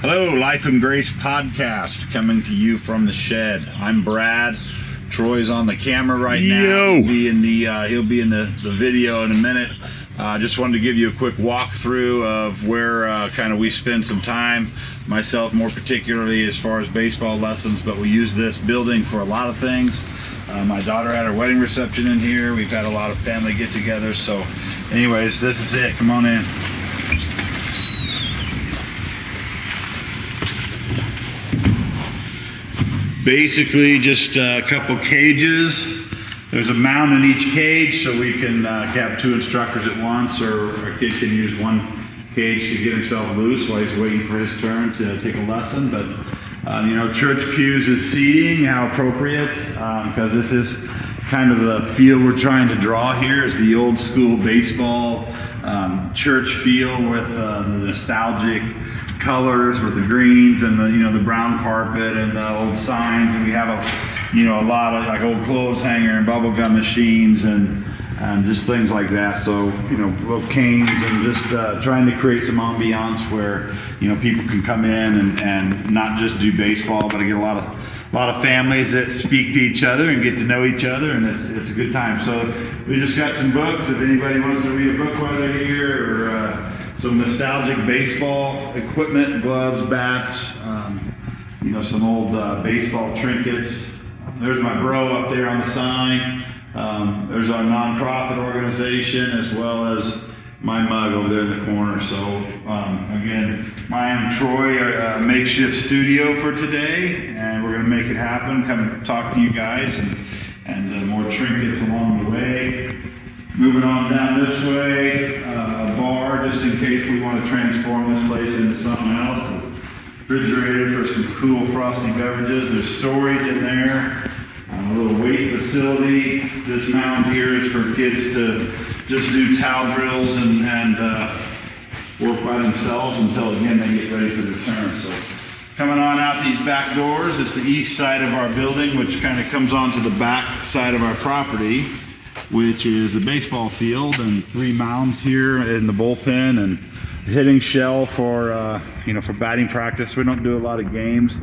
Hello, Life and Grace podcast coming to you from the shed. I'm Brad. Troy's on the camera right now. He'll be in the video in a minute. Just wanted to give you a quick walkthrough of where kind of we spend some time. Myself, more particularly as far as baseball lessons, but we use this building for a lot of things. My daughter had her wedding reception in here. We've had a lot of family get-togethers. So, anyways, this is it. Come on in. Basically just a couple cages. There's a mound in each cage, so we can have two instructors at once, or a kid can use one cage to get himself loose while he's waiting for his turn to take a lesson. But church pews is seating, how appropriate, because this is kind of the feel we're trying to draw here, is the old school baseball church feel with the nostalgic colors, with the greens and the brown carpet and the old signs. And we have a lot of like old clothes hanger and bubble gum machines and just things like that. So little canes, and just trying to create some ambiance where people can come in and not just do baseball, but I get a lot of families that speak to each other and get to know each other, and it's a good time. So we just got some books. If anybody wants to read a book while they're here, or some nostalgic baseball equipment, gloves, bats, some old baseball trinkets. There's my bro up there on the sign. There's our nonprofit organization, as well as my mug over there in the corner. So again, I am Troy, our makeshift studio for today, and we're going to make it happen. Come talk to you guys and more trinkets along the way. Moving on down this way, a bar, just in case we want to transform this place into something else. Refrigerator for some cool frosty beverages. There's storage in there. A little weight facility. This mound here is for kids to just do towel drills and work by themselves until, again, they get ready for their turn. So coming on out these back doors, it's the east side of our building, which kind of comes onto the back side of our property, which is a baseball field and 3 mounds here in the bullpen and hitting shell for for batting practice. We don't do a lot of games.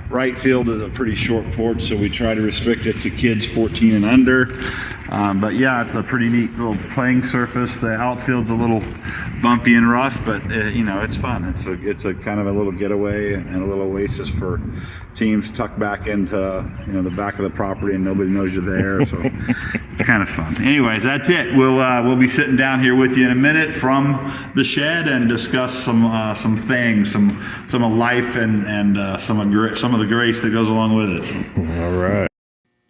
Right field is a pretty short porch, so we try to restrict it to kids 14 and under. But yeah, it's a pretty neat little playing surface. The outfield's a little bumpy and rough, but it's fun. It's a kind of a little getaway and a little oasis for teams tucked back into the back of the property, and nobody knows you're there. So it's kind of fun. Anyways, that's it. We'll be sitting down here with you in a minute from the shed and discuss some things, some of life and some of the grace that goes along with it. All right,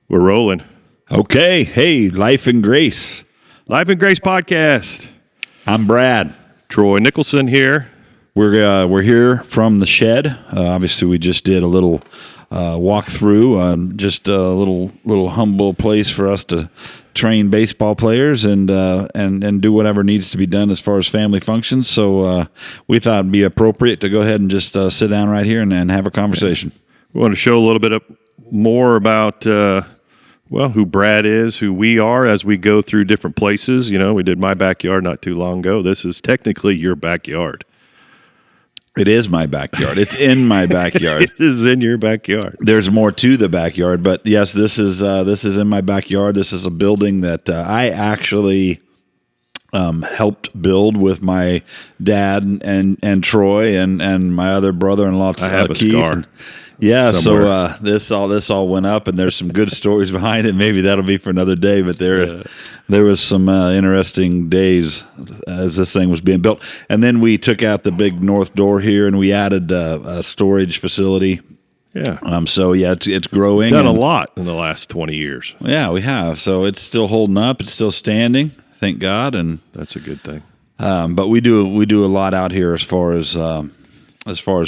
we're rolling. Okay. Hey, Life and Grace. Life and Grace podcast. I'm Brad. Troy Nicholson here. We're here from the shed. Obviously, we just did a little walkthrough, just a little humble place for us to train baseball players and do whatever needs to be done as far as family functions. So we thought it'd be appropriate to go ahead and just sit down right here and have a conversation. We want to show a little bit more about who Brad is, who we are as we go through different places. We did my backyard not too long ago. This is technically your backyard. It is my backyard. It's in my backyard. It is in your backyard. There's more to the backyard, but yes, this is in my backyard. This is a building that I actually helped build with my dad and Troy and my other brother-in-law, I have a Keith. scar. Yeah, somewhere. So this all went up, and there's some good stories behind it. Maybe that'll be for another day. But there was some interesting days as this thing was being built, and then we took out the big north door here, and we added a storage facility. Yeah. So yeah, it's growing. Done a lot in the last 20 years. Yeah, we have. So it's still holding up. It's still standing. Thank God, and that's a good thing. But we do a lot out here as far as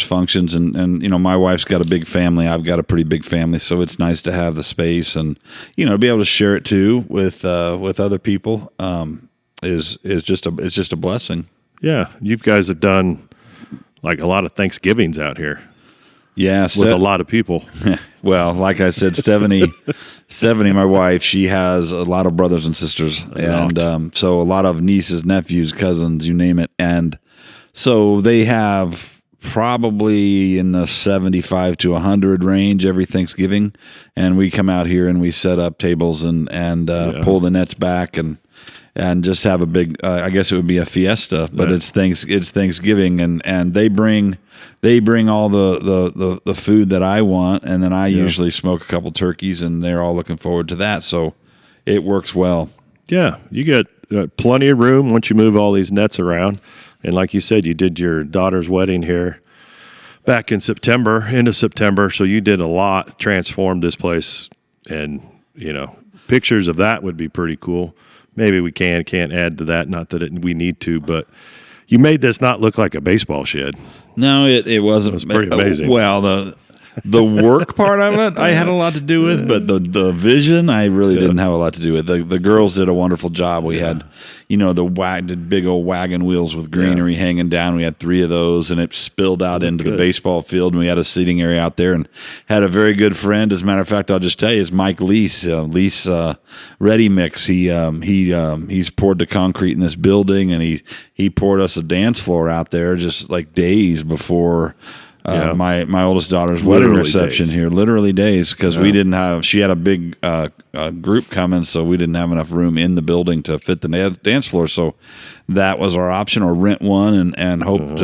functions, and my wife's got a big family. I've got a pretty big family, so it's nice to have the space and to be able to share it too with other people. Is just a blessing. Yeah, you guys have done like a lot of Thanksgivings out here. Yeah, with a lot of people. Well, like I said, Stephanie, my wife, she has a lot of brothers and sisters, and so a lot of nieces, nephews, cousins, you name it, and so they have probably in the 75 to 100 range every Thanksgiving, and we come out here and we set up tables and pull the nets back and just have a big. I guess it would be a fiesta, but it's Thanksgiving, and they bring all the food that I want, and then I usually smoke a couple turkeys, and they're all looking forward to that. So it works well. Yeah, you get plenty of room once you move all these nets around. And like you said, you did your daughter's wedding here back in September, end of September. So you did a lot, transformed this place. And, pictures of that would be pretty cool. Maybe we can't add to that. Not that we need to, but you made this not look like a baseball shed. No, it wasn't. It was pretty amazing. Well, the work part of it I had a lot to do with, but the vision I really didn't have a lot to do with. The girls did a wonderful job. We had, the big old wagon wheels with greenery hanging down. We had 3 of those, and it spilled out into the baseball field, and we had a seating area out there and had a very good friend. As a matter of fact, I'll just tell you, is Mike Lease. Ready Mix. He's poured the concrete in this building, and he poured us a dance floor out there just like days before my oldest daughter's wedding reception here, literally days, because we didn't have. She had a big group coming, so we didn't have enough room in the building to fit the dance floor. So that was our option, or rent one and hope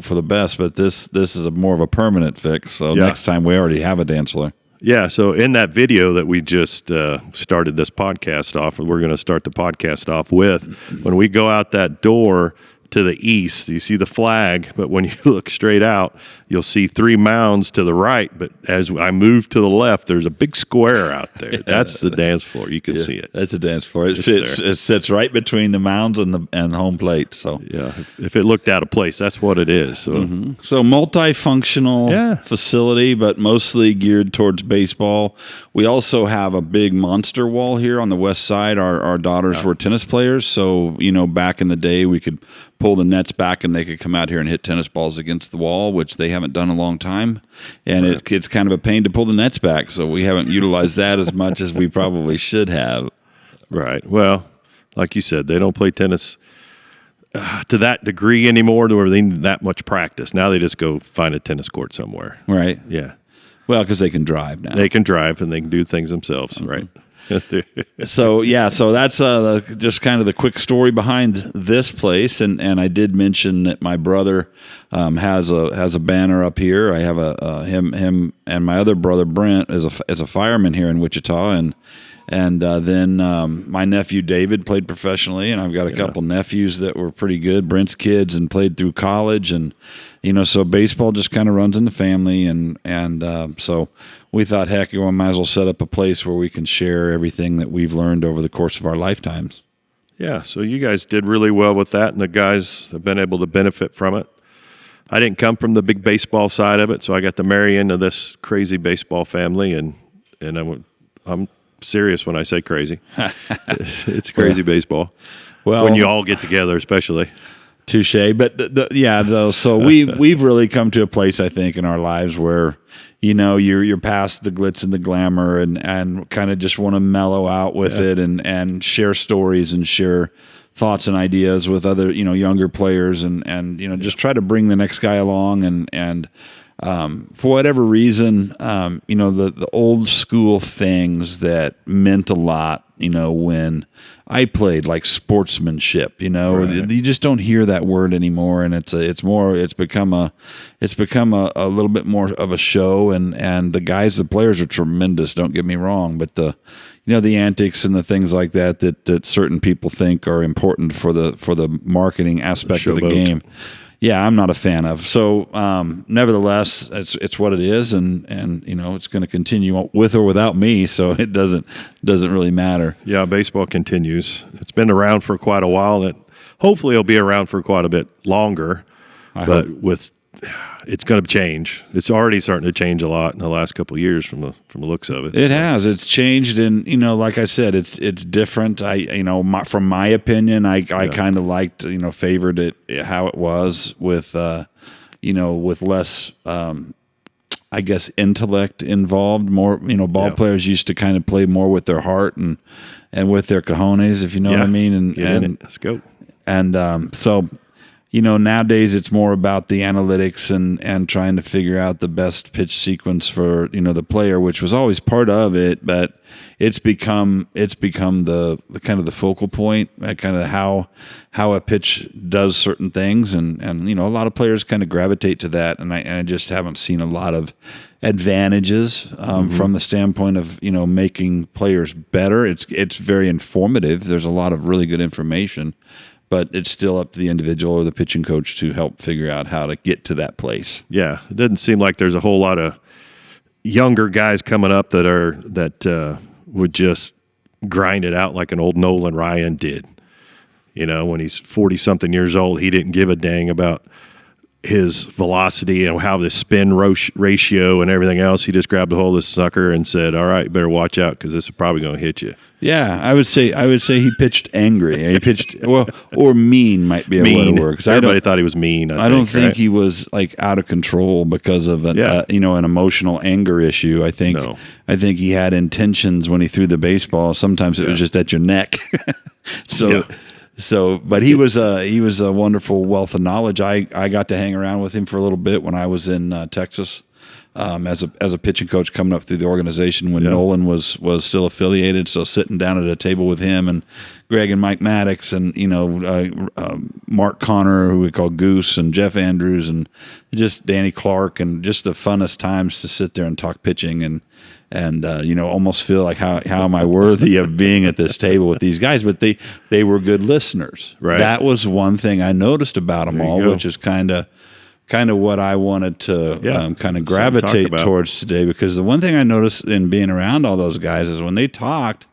for the best. But this is more of a permanent fix. So next time we already have a dance floor. Yeah, so in that video that we just started this podcast off, we're going to start the podcast off with, when we go out that door to the east, you see the flag, but when you look straight out, you'll see 3 mounds to the right. But as I move to the left, there's a big square out there. That's the dance floor. You can see it. That's a dance floor. It fits. There. It sits right between the mounds and the home plate. So if it looked out of place, that's what it is. So so multifunctional facility, but mostly geared towards baseball. We also have a big monster wall here on the west side. Our daughters were tennis players, so back in the day we could pull the nets back and they could come out here and hit tennis balls against the wall, which they haven't done in a long time. And it's kind of a pain to pull the nets back, so we haven't utilized that as much as we probably should have. Right. Well, like you said, they don't play tennis to that degree anymore, where they need that much practice. Now they just go find a tennis court somewhere. Right. Yeah. Well, because they can drive now. They can drive and they can do things themselves, right? So that's just kind of the quick story behind this place, and I did mention that my brother has a banner up here. I have him and my other brother Brent is a fireman here in Wichita, and then my nephew David played professionally, and I've got a couple nephews that were pretty good, Brent's kids, and played through college, and so baseball just kind of runs in the family, and so we thought, heck, we might as well set up a place where we can share everything that we've learned over the course of our lifetimes. Yeah, so you guys did really well with that, and the guys have been able to benefit from it. I didn't come from the big baseball side of it, so I got to marry into this crazy baseball family, and I'm serious when I say crazy. It's crazy baseball. Well, when you all get together, especially. Touche. But so we've really come to a place, I think, in our lives where you're past the glitz and the glamour, and kind of just want to mellow out with it and share stories and share thoughts and ideas with other younger players, and just try to bring the next guy along, and for whatever reason, the old school things that meant a lot, when I played, like sportsmanship, you just don't hear that word anymore. And it's become a little bit more of a show, and the players are tremendous. Don't get me wrong, but the antics and the things like that certain people think are important for the marketing aspect of the game. Yeah, I'm not a fan of. So, nevertheless, it's what it is, and it's going to continue with or without me. So it doesn't really matter. Yeah, baseball continues. It's been around for quite a while. And hopefully, it'll be around for quite a bit longer. It's going to change. It's already starting to change a lot in the last couple of years from the looks of it. It has. It's changed, and like I said, it's different. From my opinion, I kind of liked favored it how it was with with less I guess intellect involved. More ball players used to kind of play more with their heart and with their cojones, if you know what I mean. And let's go. And so. nowadays it's more about the analytics and trying to figure out the best pitch sequence for, the player, which was always part of it, but it's become the kind of the focal point, kind of how a pitch does certain things. And a lot of players kind of gravitate to that. And I just haven't seen a lot of advantages from the standpoint of, making players better. It's very informative. There's a lot of really good information, but it's still up to the individual or the pitching coach to help figure out how to get to that place. Yeah, it doesn't seem like there's a whole lot of younger guys coming up that would just grind it out like an old Nolan Ryan did. When he's 40-something years old, he didn't give a dang about his velocity and how the spin ratio and everything else. He just grabbed a hold of this sucker and said, "All right, you better watch out because this is probably going to hit you." Yeah, I would say he pitched angry. He pitched or mean might be a way to work. Everybody thought he was mean. I don't think he was like out of control because of an emotional anger issue. I think he had intentions when he threw the baseball. Sometimes it was just at your neck. But he was a wonderful wealth of knowledge. I got to hang around with him for a little bit when I was in Texas as a pitching coach coming up through the organization when Nolan was still affiliated. So sitting down at a table with him and Greg and Mike Maddox and Mark Connor, who we call Goose, and Jeff Andrews and just Danny Clark, and just the funnest times to sit there and talk pitching and almost feel like how am I worthy of being at this table with these guys? But they were good listeners. Right. That was one thing I noticed about them all, which is kind of what I wanted to kind of gravitate towards today. Because the one thing I noticed in being around all those guys is when they talked,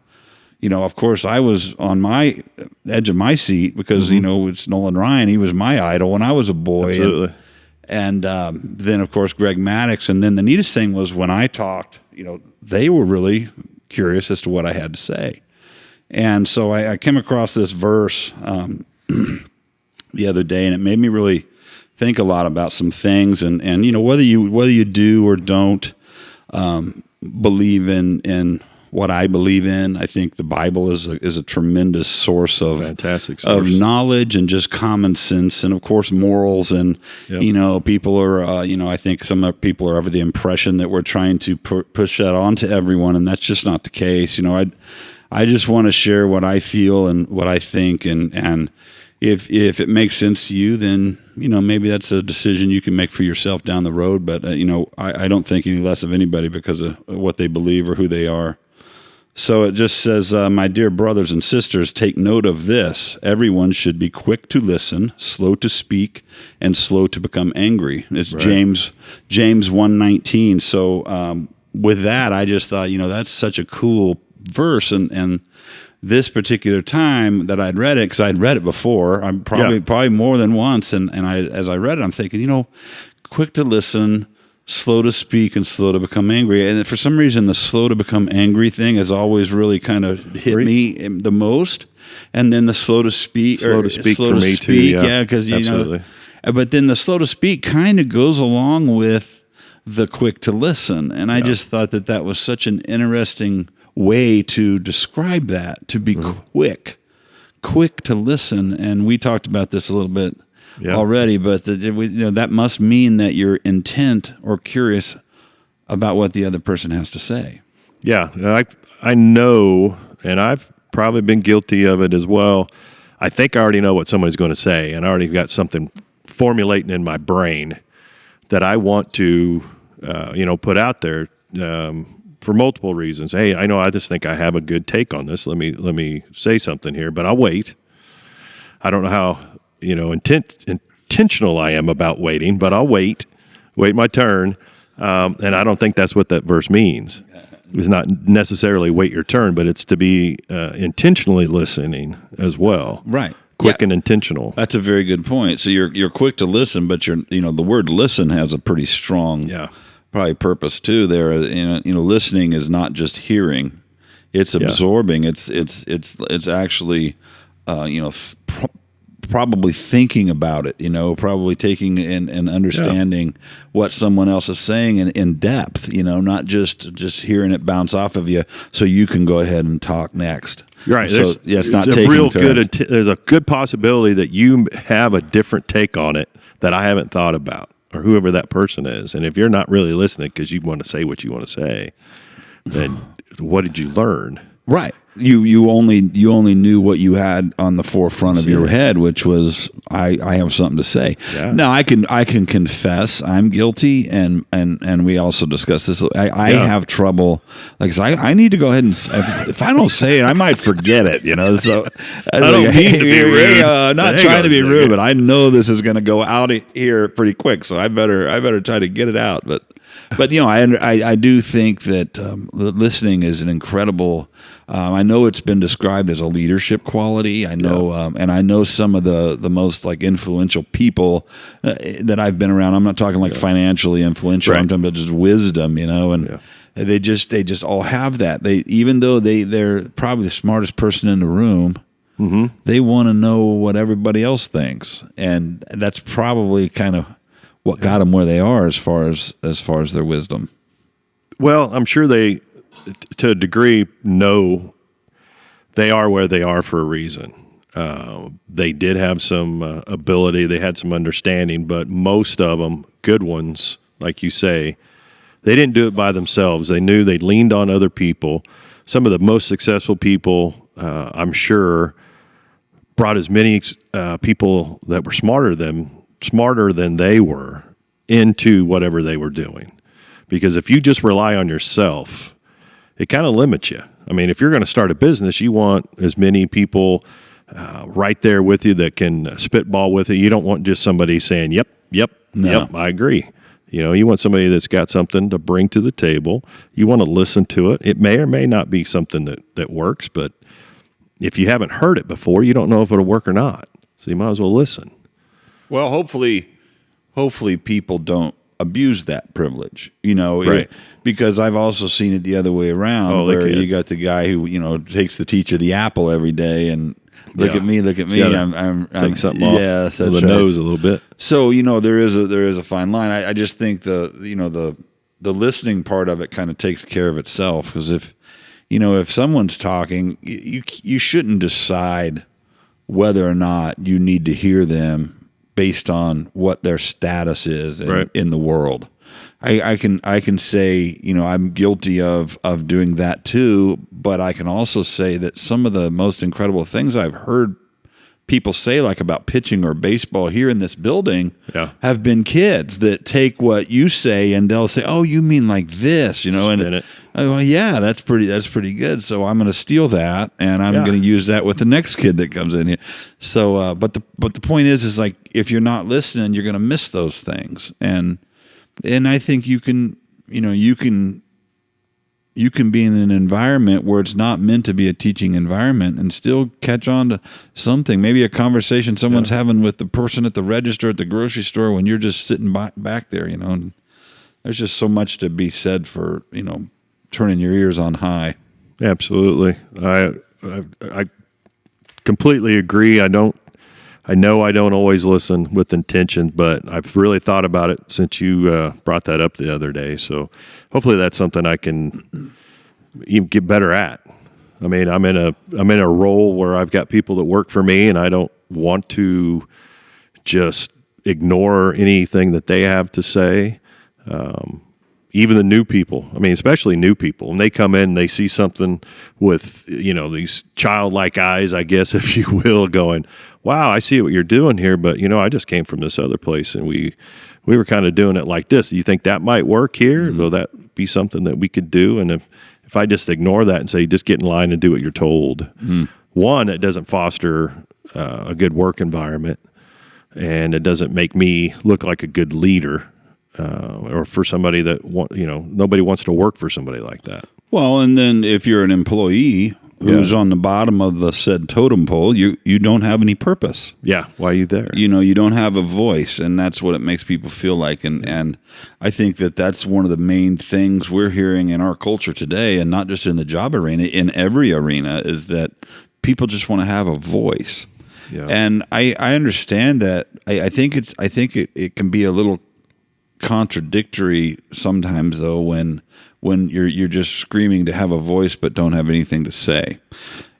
of course I was on my edge of my seat because it's Nolan Ryan. He was my idol when I was a boy. Absolutely. And then of course Greg Maddox. And then the neatest thing was when I talked, they were really curious as to what I had to say. And so I came across this verse the other day, and it made me really think a lot about some things. And whether you do or don't believe in what I believe in, I think the Bible is a tremendous source of fantastic source of knowledge and just common sense, and of course morals. And people are I think some people are of the impression that we're trying to push that onto everyone, and that's just not the case. I just want to share what I feel and what I think, and if it makes sense to you, then maybe that's a decision you can make for yourself down the road. But I don't think any less of anybody because of what they believe or who they are. So it just says, my dear brothers and sisters, take note of this. Everyone should be quick to listen, slow to speak, and slow to become angry. It's right. James 1:19. So with that, I just thought, that's such a cool verse. And this particular time that I'd read it, because I'd read it before, I'm probably more than once. And as I read it, I'm thinking, quick to listen, slow to speak, and slow to become angry. And for some reason, the slow to become angry thing has always really kind of hit me the most. And then the slow to speak for me too. Yeah, because but then the slow to speak kind of goes along with the quick to listen. And I just thought that was such an interesting way to describe that, to be quick to listen. And we talked about this a little bit already, but that must mean that you're intent or curious about what the other person has to say. Yeah, I know, and I've probably been guilty of it as well. I think I already know what somebody's going to say, and I already got something formulating in my brain that I want to, put out there for multiple reasons. Hey, I know I just think I have a good take on this. Let me say something here, but I'll wait. I don't know how intentional I am about waiting, but I'll wait my turn. And I don't think that's what that verse means. It's not necessarily wait your turn, but it's to be intentionally listening as well. Right. Quick and intentional. That's a very good point. So you're quick to listen, but the word listen has a pretty strong probably purpose too there. Listening is not just hearing. It's absorbing. It's actually probably thinking about it, probably taking and understanding what someone else is saying in depth, not just hearing it bounce off of you so you can go ahead and talk next. Right. So it's not a taking real turns. good. There's a good possibility that you have a different take on it that I haven't thought about, or whoever that person is. And if you're not really listening because you want to say what you want to say, then what did you learn? Right. You only knew what you had on the forefront of your head, which was I have something to say. Yeah. Now I can confess I'm guilty, and we also discussed this. I have trouble, like I need to go ahead and if I don't say it, I might forget it. So I don't mean to be rude. Not trying to be rude, but I know this is going to go out here pretty quick, so I better try to get it out. But I do think that listening is an incredible. I know it's been described as a leadership quality. I know, and I know some of the most like influential people that I've been around. I'm not talking like financially influential. Right. I'm talking about just wisdom, and they just all have that. Even though they're probably the smartest person in the room. Mm-hmm. They want to know what everybody else thinks, and that's probably kind of what got them where they are as far as their wisdom. Well, I'm sure they, to a degree, know they are where they are for a reason. They did have some ability, they had some understanding, but most of them, good ones, like you say, they didn't do it by themselves. They knew they leaned on other people. Some of the most successful people, I'm sure, brought as many people that were smarter than they were into whatever they were doing. Because if you just rely on yourself, it kind of limits you. I mean, if you're going to start a business, you want as many people right there with you that can spitball with you. You don't want just somebody saying, yep, I agree. You want somebody that's got something to bring to the table. You want to listen to it. It may or may not be something that works, but if you haven't heard it before, you don't know if it'll work or not. So you might as well listen. Well, hopefully people don't abuse that privilege, right. Because I've also seen it the other way around, where you got the guy who, takes the teacher the apple every day and look at me. I'm take something off the nose a little bit. So, there is a fine line. I just think the listening part of it kind of takes care of itself. Cause if someone's talking, you shouldn't decide whether or not you need to hear them based on what their status is in the world. I can say, I'm guilty of doing that too, but I can also say that some of the most incredible things I've heard people say, like about pitching or baseball here in this building, have been kids that take what you say and they'll say, "Oh, you mean like this?" And well, yeah, that's pretty good. So I'm going to steal that and I'm going to use that with the next kid that comes in here. So, but the point is like if you're not listening, you're going to miss those things. And I think you can be in an environment where it's not meant to be a teaching environment and still catch on to something, maybe a conversation someone's having with the person at the register at the grocery store when you're just sitting back there, and there's just so much to be said for, turning your ears on high. Absolutely. I completely agree. I know I don't always listen with intention, but I've really thought about it since you brought that up the other day. So hopefully that's something I can even get better at. I mean, I'm in a role where I've got people that work for me, and I don't want to just ignore anything that they have to say. Even the new people, especially new people, and they come in and they see something with, these childlike eyes, I guess, if you will, going, wow, I see what you're doing here, but, I just came from this other place and we were kind of doing it like this. Do you think that might work here? Mm-hmm. Will that be something that we could do? And if I just ignore that and say, just get in line and do what you're told, one, it doesn't foster a good work environment, and it doesn't make me look like a good leader. Or for somebody that nobody wants to work for somebody like that. Well, and then if you're an employee who's on the bottom of the said totem pole, you don't have any purpose. Yeah, why are you there? You don't have a voice, and that's what it makes people feel like. And I think that's one of the main things we're hearing in our culture today, and not just in the job arena, in every arena, is that people just want to have a voice. Yeah. And I understand that. I think it can be a little contradictory sometimes, though, when you're just screaming to have a voice but don't have anything to say.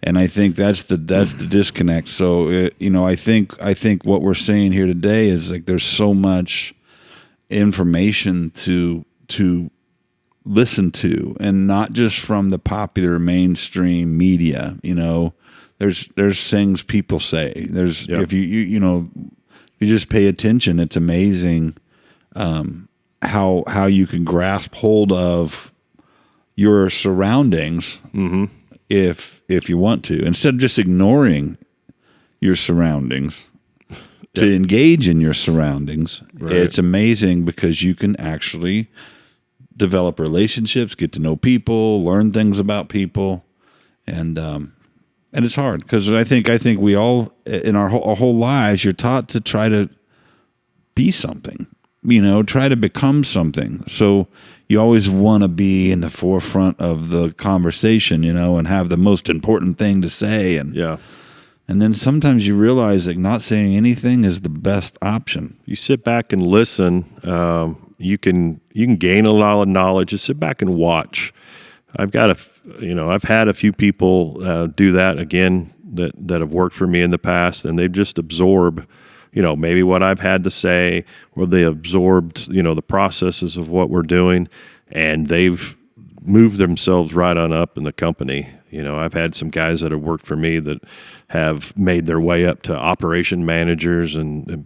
And I think that's the disconnect. So I think what we're saying here today is like there's so much information to listen to, and not just from the popular mainstream media. There's things people say. There's if you just pay attention, it's amazing how you can grasp hold of your surroundings if you want to, instead of just ignoring your surroundings. To engage in your surroundings, It's amazing because you can actually develop relationships, get to know people, learn things about people, and it's hard because I think we all in our whole lives you're taught to try to be something, try to become something. So you always want to be in the forefront of the conversation, and have the most important thing to say, and then sometimes you realize that not saying anything is the best option. You sit back and listen. You can gain a lot of knowledge. Just sit back and watch. I've had a few people do that again that have worked for me in the past, and they've just absorbed, maybe what I've had to say, or they absorbed, the processes of what we're doing, and they've moved themselves right on up in the company. I've had some guys that have worked for me that have made their way up to operation managers and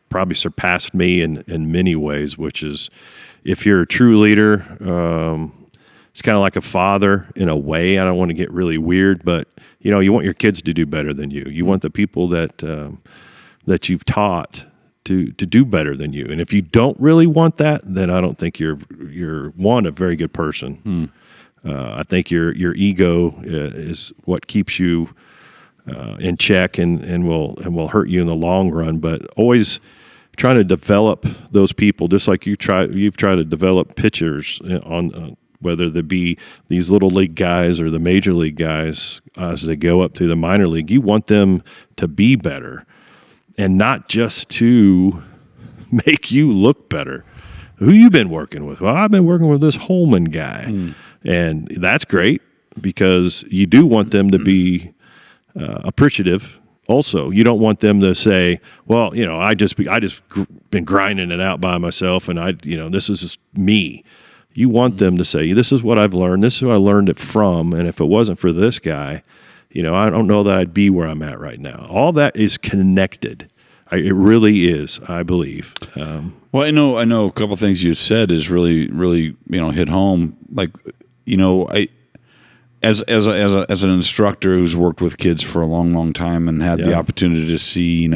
probably surpassed me in many ways, which is, if you're a true leader, it's kind of like a father in a way. I don't want to get really weird, but you want your kids to do better than you. You want the people that you've taught to do better than you. And if you don't really want that, then I don't think you're a very good person. I think your ego is what keeps you in check and will hurt you in the long run. But always trying to develop those people, just like you've tried to develop pitchers on whether they be these little league guys or the major league guys as they go up to the minor league. You want them to be better, and not just to make you look better. Who you been working with? Well, I've been working with this Holman guy. And that's great because you do want them to be appreciative. Also, you don't want them to say, "Well, I just been grinding it out by myself, and this is just me." You want them to say, "This is what I've learned. This is who I learned it from. And if it wasn't for this guy, I don't know that I'd be where I'm at right now." All that is connected. It really is, I believe. Well, I know a couple of things you said is really, really, hit home. Like, as an instructor who's worked with kids for a long, long time and had the opportunity to see,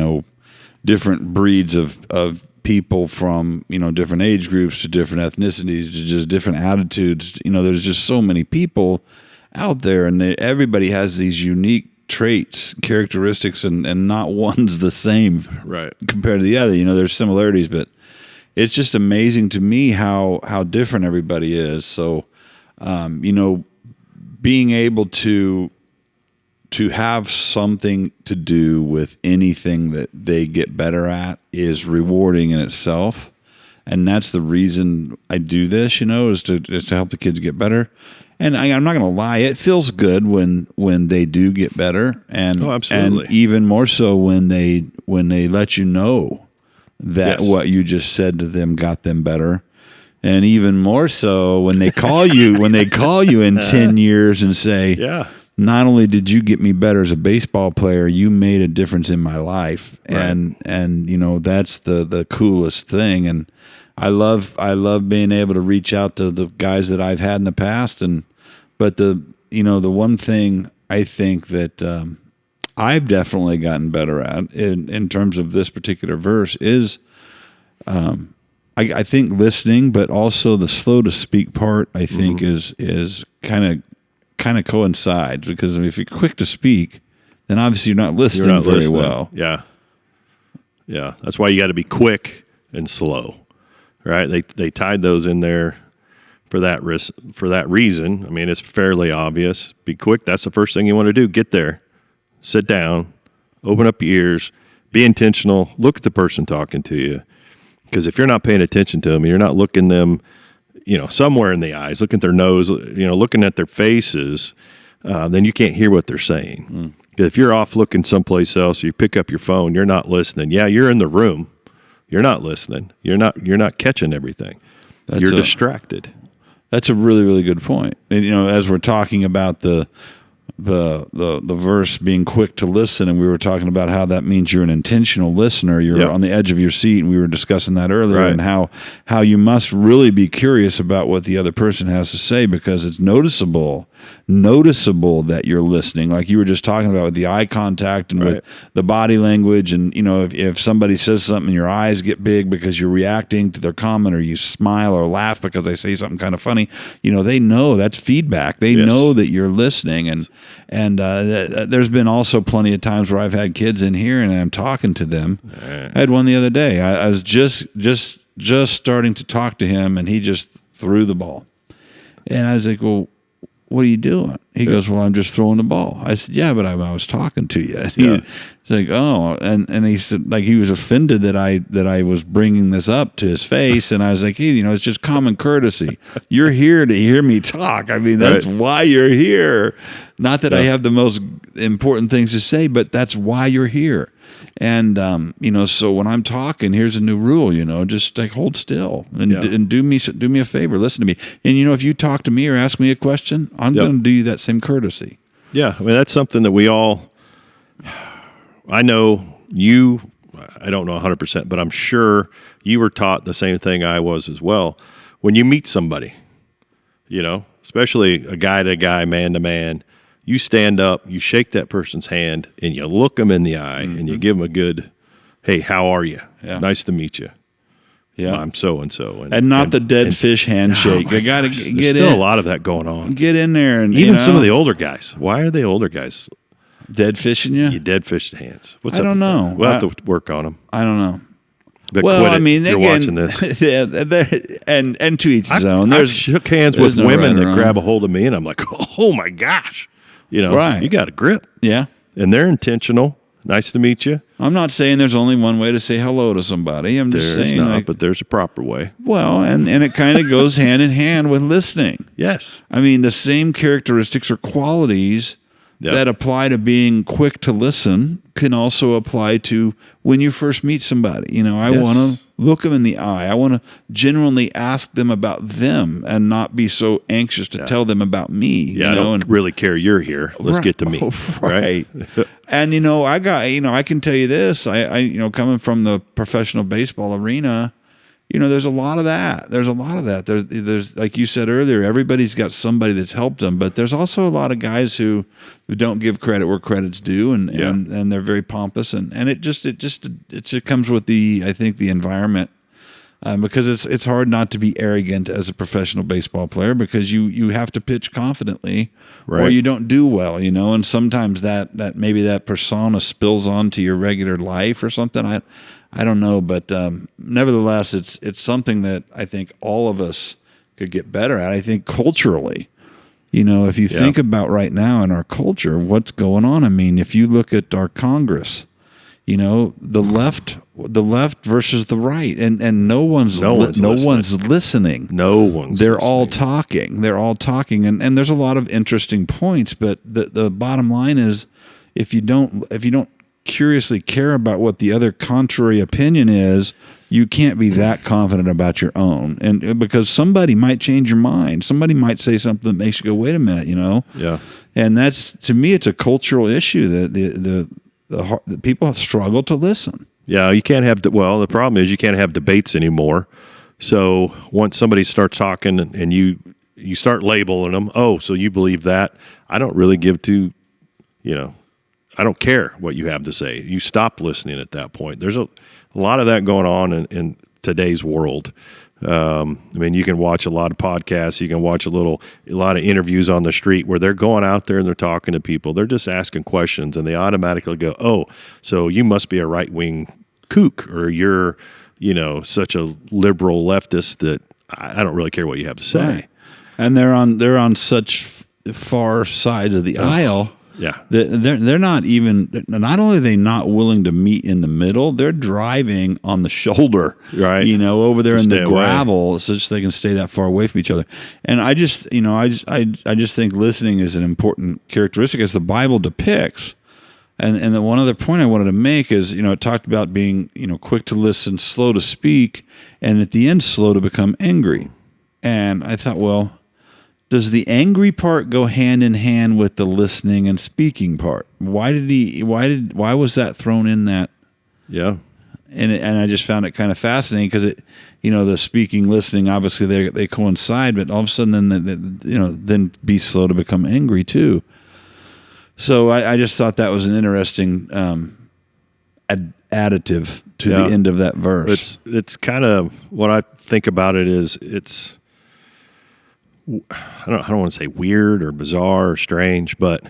different breeds of people from, different age groups to different ethnicities to just different attitudes. There's just so many people out there, and everybody has these unique traits, characteristics, and not one's the same compared to the other. There's similarities, but it's just amazing to me how different everybody is. So, being able to have something to do with anything that they get better at is rewarding in itself. And that's the reason I do this, is to help the kids get better. And I'm not going to lie, it feels good when they do get better, and absolutely. And even more so when they let you know that what you just said to them got them better, and even more so when they call you in 10 years and say, not only did you get me better as a baseball player, you made a difference in my life, and that's the coolest thing. And I love being able to reach out to the guys that I've had in the past, but the one thing I think that I've definitely gotten better at in terms of this particular verse is I think listening, but also the slow to speak part I think is kind of coincides, because if you're quick to speak, then obviously you're not listening very well. Yeah. That's why you got to be quick and slow. Right? They tied those in there for that reason. I mean, it's fairly obvious. Be quick. That's the first thing you want to do. Get there, sit down, Open up your ears. Be intentional. Look at the person talking to you. Because if you're not paying attention to them, you're not looking them, somewhere in the eyes, looking at their nose, looking at their faces, then you can't hear what they're saying. If you're off looking someplace else, or you pick up your phone, you're not listening. Yeah, you're in the room. You're not listening. You're not catching everything. You're distracted. That's a really, really good point. And as we're talking about the verse being quick to listen, and we were talking about how that means you're an intentional listener. You're on the edge of your seat, and we were discussing that earlier, right. And how you must really be curious about what the other person has to say, because it's noticeable that you're listening, like you were just talking about with the eye contact and right. with the body language. And if somebody says something, your eyes get big because you're reacting to their comment, or you smile or laugh because they say something kind of funny, they know that's feedback. They know that you're listening. And there's been also plenty of times where I've had kids in here and I'm talking to them. Right. I had one the other day. I was just starting to talk to him, and he just threw the ball. And I was like, well, what are you doing? He goes, well, I'm just throwing the ball. I said, yeah, but I was talking to you. And he's like, oh, and he said, like, he was offended that I was bringing this up to his face. And I was like, hey, it's just common courtesy. You're here to hear me talk. I mean, that's right. Why you're here. Not that I have the most important things to say, but that's why you're here. And, so when I'm talking, here's a new rule, just like hold still and do me a favor. Listen to me. And, if you talk to me or ask me a question, I'm going to do you that same courtesy. Yeah. I mean, that's something that we all, I know you, I don't know 100%, but I'm sure you were taught the same thing I was as well. When you meet somebody, especially a guy to guy, man to man, you stand up, you shake that person's hand, and you look them in the eye, and you give them a good, hey, how are you? Yeah. Nice to meet you. Yeah, I'm so-and-so. And not the dead fish handshake. You got to get in. There's still a lot of that going on. Get in there. And even some of the older guys. Why are the older guys dead fishing you? You dead fish hands. I don't know. We'll have to work on them. I don't know. But well, I mean, you're again, watching this. and to each his own. I've shook hands with women that grab a hold of me, and I'm like, oh my gosh. Right. You got a grip. Yeah. And they're intentional. Nice to meet you. I'm not saying there's only one way to say hello to somebody. I'm just saying, but there's a proper way. Well, and it kind of goes hand in hand with listening. Yes. I mean, the same characteristics or qualities that apply to being quick to listen can also apply to when you first meet somebody. I want to look them in the eye. I want to genuinely ask them about them and not be so anxious to tell them about me. Yeah, I don't really care you're here. Let's get to me. Right. And, I can tell you this. I coming from the professional baseball arena, there's a lot of that. There's like you said earlier, everybody's got somebody that's helped them, but there's also a lot of guys who don't give credit where credit's due, and they're very pompous, and it comes with I think the environment, because it's hard not to be arrogant as a professional baseball player, because you have to pitch confidently, or you don't do well, and sometimes that maybe that persona spills onto your regular life or something. I don't know, but nevertheless, it's something that I think all of us could get better at. I think culturally, if you think about right now in our culture, what's going on. I mean, if you look at our Congress, the left versus the right, and no one's listening. They're all talking, and there's a lot of interesting points. But the bottom line is, if you don't curiously care about what the other contrary opinion is, you can't be that confident about your own. And because somebody might change your mind, somebody might say something that makes you go, wait a minute, Yeah. And that's, to me, it's a cultural issue that the people struggle to listen. Yeah, you can't have. Well, the problem is you can't have debates anymore. So once somebody starts talking and you start labeling them, oh, so you believe that? I don't really give to, I don't care what you have to say. You stop listening at that point. There's a lot of that going on in today's world. I mean, you can watch a lot of podcasts. You can watch a lot of interviews on the street where they're going out there and they're talking to people. They're just asking questions, and they automatically go, oh, so you must be a right-wing kook, or you're, such a liberal leftist that I don't really care what you have to say. Right. And they're on such far sides of the aisle. Yeah. They're not even, not only are they not willing to meet in the middle, they're driving on the shoulder, Right. over there To in the stay away. gravel so they can stay that far away from each other. And I just think listening is an important characteristic as the Bible depicts. And the one other point I wanted to make is, it talked about being, quick to listen, slow to speak, and at the end, slow to become angry. And I thought, well, does the angry part go hand in hand with the listening and speaking part? Why was that thrown in that? Yeah. And I just found it kind of fascinating because the speaking, listening, obviously they coincide, but all of a sudden then be slow to become angry too. So I just thought that was an interesting additive to the end of that verse. It's kind of what I think about it is I don't want to say weird or bizarre or strange, but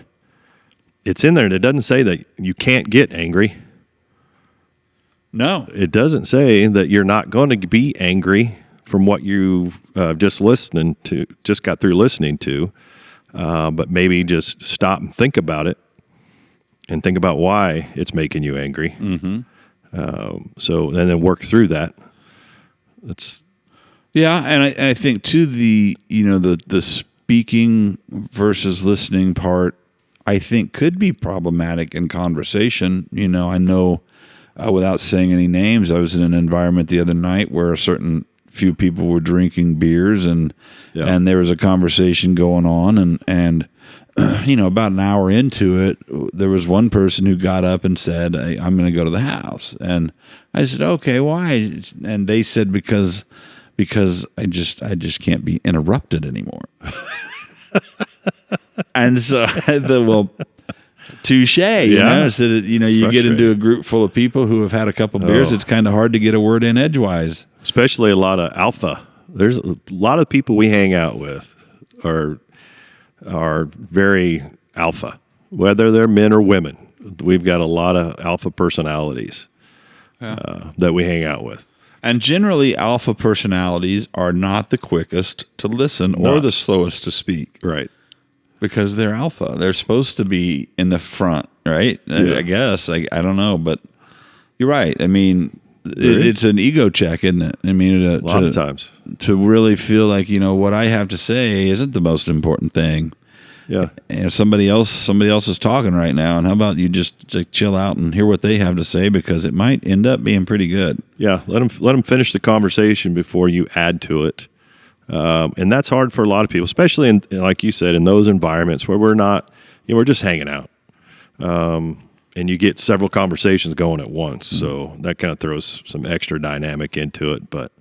it's in there and it doesn't say that you can't get angry. No, it doesn't say that you're not going to be angry from what you've just got through listening to, but maybe just stop and think about it and think about why it's making you angry. Mm-hmm. So and then work through that. Yeah, and I think too the speaking versus listening part, I think could be problematic in conversation. I know without saying any names, I was in an environment the other night where a certain few people were drinking beers and there was a conversation going on and about an hour into it, there was one person who got up and said, I'm going to go to the house. And I said, okay, why? And they said, because I just can't be interrupted anymore. And so touche. So you get into a group full of people who have had a couple beers. It's kind of hard to get a word in edgewise. Especially a lot of alpha. There's a lot of people we hang out with are very alpha, whether they're men or women. We've got a lot of alpha personalities that we hang out with. And generally, alpha personalities are not the quickest to listen or the slowest to speak. Right. Because they're alpha. They're supposed to be in the front, right? Yeah. I guess. I don't know. But you're right. I mean, it's an ego check, isn't it? I mean, a lot of times. To really feel like, what I have to say isn't the most important thing. Yeah. And somebody else is talking right now, and how about you just chill out and hear what they have to say, because it might end up being pretty good. Yeah, let them finish the conversation before you add to it, and that's hard for a lot of people, especially in, like you said, in those environments where we're not, we're just hanging out, and you get several conversations going at once, so that kind of throws some extra dynamic into it, but.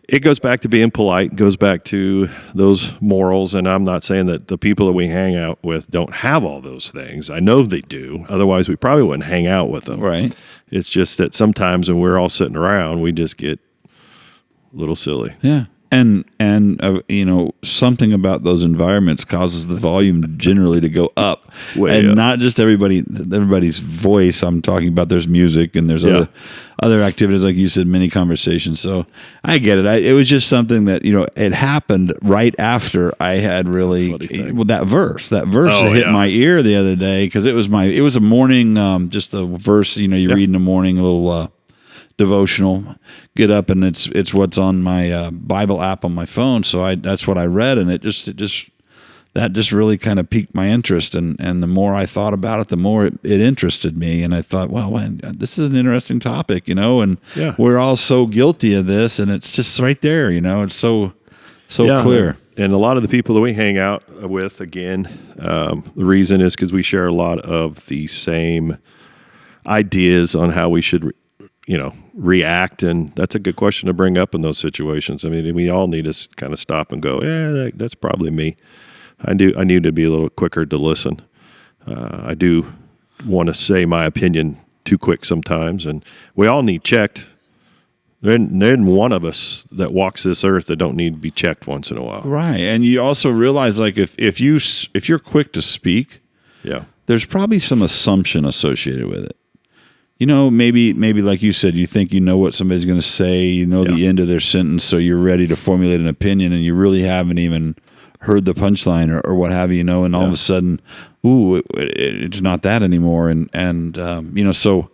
It goes back to being polite, goes back to those morals, and I'm not saying that the people that we hang out with don't have all those things. I know they do. Otherwise, we probably wouldn't hang out with them. Right. It's just that sometimes when we're all sitting around, we just get a little silly. Yeah. And something about those environments causes the volume generally to go up. Way up. Not just everybody's voice. I'm talking about there's music and there's other activities, like you said, many conversations. So I get it. It was just something that, it happened right after I had really, that verse hit my ear the other day, because it was a morning, just a verse, you read in the morning, a little, devotional, get up, and it's what's on my Bible app on my phone. So that's what I read, and it just really kind of piqued my interest. And the more I thought about it, the more it interested me. And I thought, well, man, this is an interesting topic, and we're all so guilty of this, and it's just right there, it's so clear. And a lot of the people that we hang out with, again, the reason is because we share a lot of the same ideas on how we should react, and that's a good question to bring up in those situations. I mean, we all need to kind of stop and go, that's probably me. I need to be a little quicker to listen. I do want to say my opinion too quick sometimes, and we all need checked. There isn't one of us that walks this earth that don't need to be checked once in a while. Right, and you also realize, like, if you're quick to speak, there's probably some assumption associated with it. Maybe like you said, you think you know what somebody's going to say, the end of their sentence, so you're ready to formulate an opinion, and you really haven't even heard the punchline or what have you, and all of a sudden, it's not that anymore. And so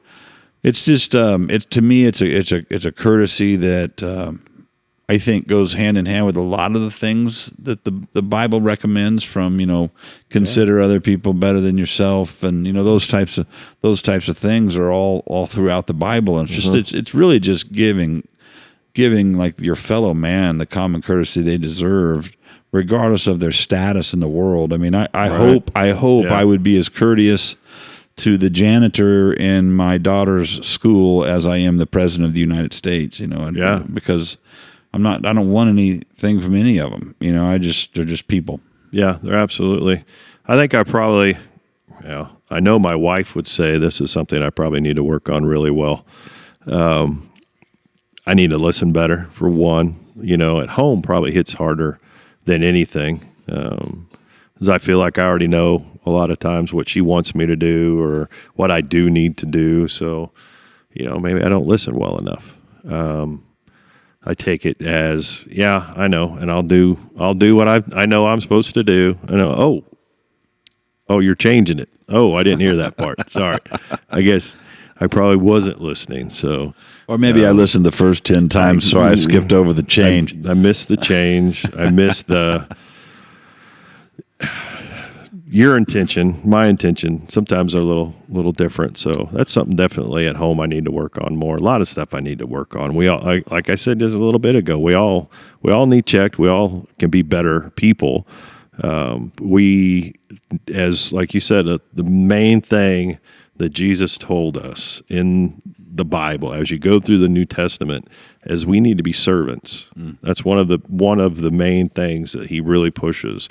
it's just, it's, to me, it's a courtesy that, I think goes hand in hand with a lot of the things that the Bible recommends, from, consider other people better than yourself. And, those types of things are all throughout the Bible. And it's just, it's really just giving like your fellow man the common courtesy they deserve, regardless of their status in the world. I mean, I hope I would be as courteous to the janitor in my daughter's school as I am the president of the United States, because I don't want anything from any of them. They're just people. Yeah, they're absolutely. I think I probably, I know my wife would say this is something I probably need to work on really well. I need to listen better, for one. At home probably hits harder than anything, because I feel like I already know a lot of times what she wants me to do or what I do need to do. So, maybe I don't listen well enough. I take it as, I know, and I'll do what I know I'm supposed to do. I know, oh, you're changing it. Oh, I didn't hear that part. Sorry. I guess I probably wasn't listening. So, or maybe I listened the first 10 times, so I skipped over the change. I missed the change. I missed your intention, my intention. Sometimes are a little different. So that's something definitely at home I need to work on more. A lot of stuff I need to work on. We all, like I said just a little bit ago, we all need checked. We all can be better people. We, as like you said, the main thing that Jesus told us in the Bible, as you go through the New Testament, is we need to be servants. That's one of the main things that he really pushes.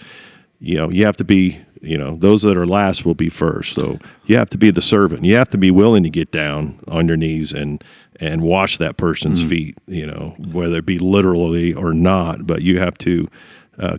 You have to be, those that are last will be first. So you have to be the servant. You have to be willing to get down on your knees and wash that person's feet, whether it be literally or not, but you have to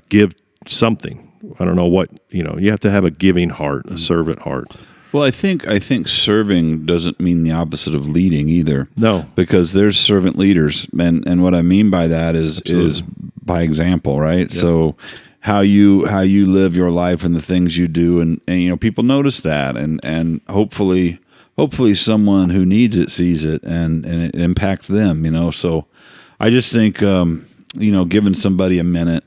give something. I don't know what, you have to have a giving heart, a servant heart. Well, I think serving doesn't mean the opposite of leading either. No, because there's servant leaders, and what I mean by that is by example, right? Yep. So how you live your life and the things you do, and people notice that, and hopefully someone who needs it sees it, and it impacts them. So I just think giving somebody a minute,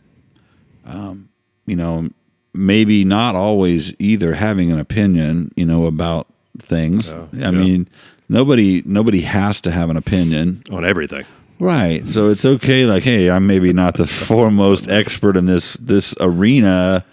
maybe not always either having an opinion, about things. I mean, nobody has to have an opinion on everything. Right. So it's okay. Like, hey, I'm maybe not the foremost expert in this arena.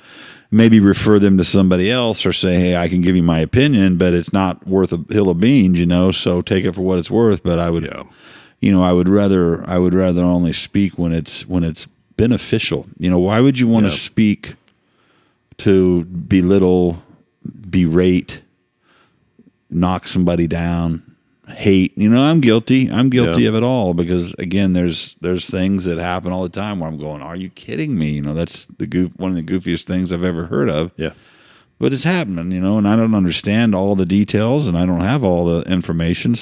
Maybe refer them to somebody else, or say, hey, I can give you my opinion, but it's not worth a hill of beans, so take it for what it's worth. But I would, I would rather only speak when it's beneficial. Why would you want to speak to belittle, berate, knock somebody down, hate? I'm guilty of it all, because again, there's things that happen all the time where I'm going, are you kidding me? That's one of the goofiest things I've ever heard of. Yeah. But it's happening, and I don't understand all the details, and I don't have all the information.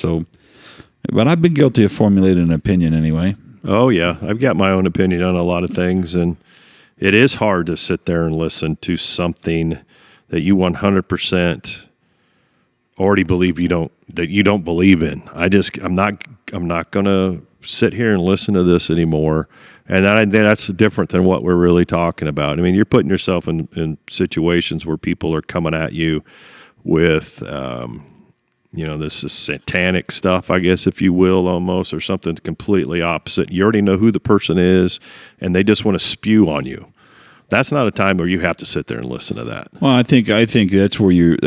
But I've been guilty of formulating an opinion anyway. Oh yeah. I've got my own opinion on a lot of things, and it is hard to sit there and listen to something that you 100% already believe that you don't believe in. I'm not going to sit here and listen to this anymore. And that's different than what we're really talking about. I mean, you're putting yourself in situations where people are coming at you with, this is satanic stuff, I guess, if you will, almost, or something completely opposite. You already know who the person is, and they just want to spew on you. That's not a time where you have to sit there and listen to that. Well, I think that's where you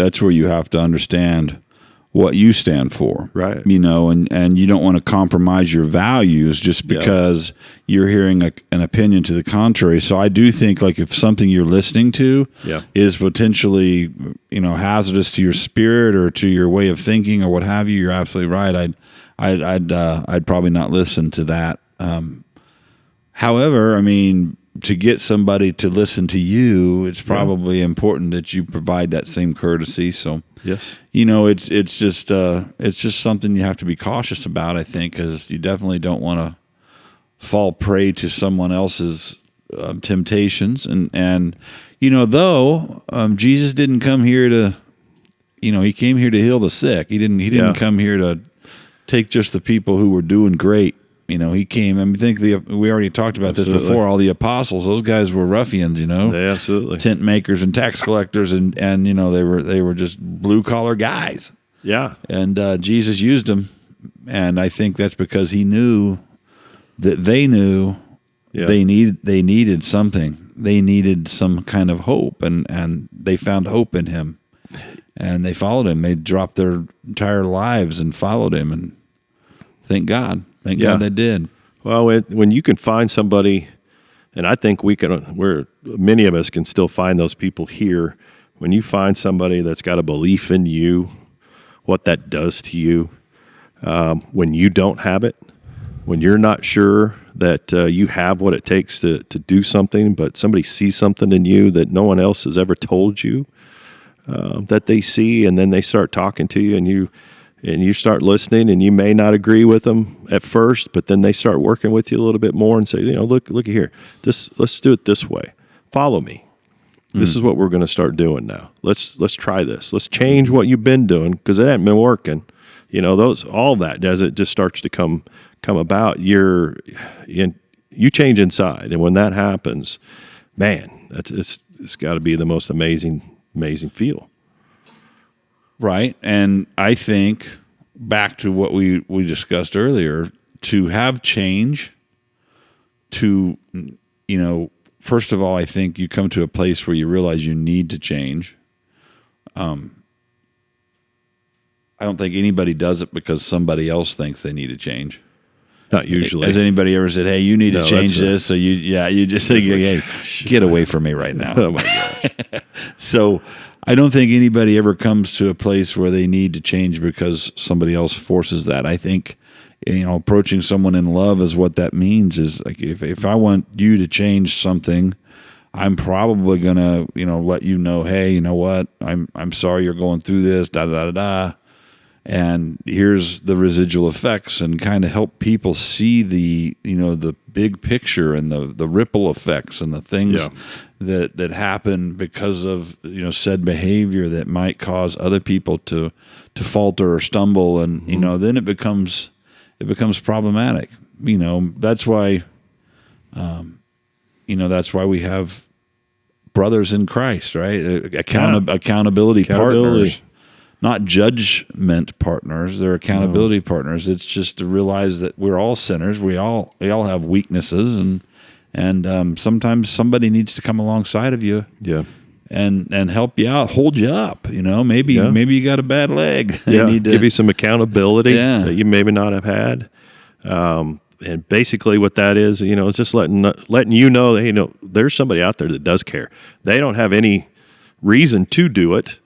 have to understand what you stand for, right? And you don't want to compromise your values just because you're hearing an opinion to the contrary. So I do think, like, if something you're listening to is potentially hazardous to your spirit or to your way of thinking or what have you, you're absolutely right. I'd probably not listen to that. However, I mean, to get somebody to listen to you, it's probably important that you provide that same courtesy. So, yes, it's just something you have to be cautious about, I think, because you definitely don't want to fall prey to someone else's temptations, and though Jesus didn't come here to, he came here to heal the sick. He didn't come here to take just the people who were doing great. He came. I mean, we already talked about this before. All the apostles, those guys were ruffians. They absolutely tent makers and tax collectors, and they were just blue collar guys. Yeah, and Jesus used them, and I think that's because he knew that they knew they needed something. They needed some kind of hope, and they found hope in him, and they followed him. They dropped their entire lives and followed him, and thank God. Thank God they did. Well, when you can find somebody, and I think many of us can still find those people here. When you find somebody that's got a belief in you, what that does to you, when you don't have it, when you're not sure that you have what it takes to do something, but somebody sees something in you that no one else has ever told you that they see, and then they start talking to you, and you start listening, and you may not agree with them at first, but then they start working with you a little bit more and say, look here, let's do it this way. Follow me. This is what we're going to start doing now. Let's try this. Let's change what you've been doing, because it hasn't been working. All that as it just starts to come about. You change inside, and when that happens, man, it's got to be the most amazing feel. Right. And I think back to what we discussed earlier, to have change, first of all, I think you come to a place where you realize you need to change. I don't think anybody does it because somebody else thinks they need to change. Not usually. Has anybody ever said, "Hey, you need to change this"? So you just think, "Hey, get away from me right now." Oh my gosh. So I don't think anybody ever comes to a place where they need to change because somebody else forces that. I think, approaching someone in love is what that means. Is like, if I want you to change something, I'm probably gonna, let you know, hey, you know what? I'm sorry you're going through this, da da da da. And here's the residual effects, and kind of help people see the big picture and the ripple effects and the things that happen because of said behavior that might cause other people to falter or stumble, and then it becomes problematic. That's why that's why we have brothers in Christ, right? Accountability partners. Not judgment partners, they're accountability partners. It's just to realize that we're all sinners. We all have weaknesses, and sometimes somebody needs to come alongside of you, and help you out, hold you up. Maybe you got a bad leg. They need to give you some accountability that you maybe not have had. And basically, what that is, it's just letting you know, there's somebody out there that does care. They don't have any reason to do it.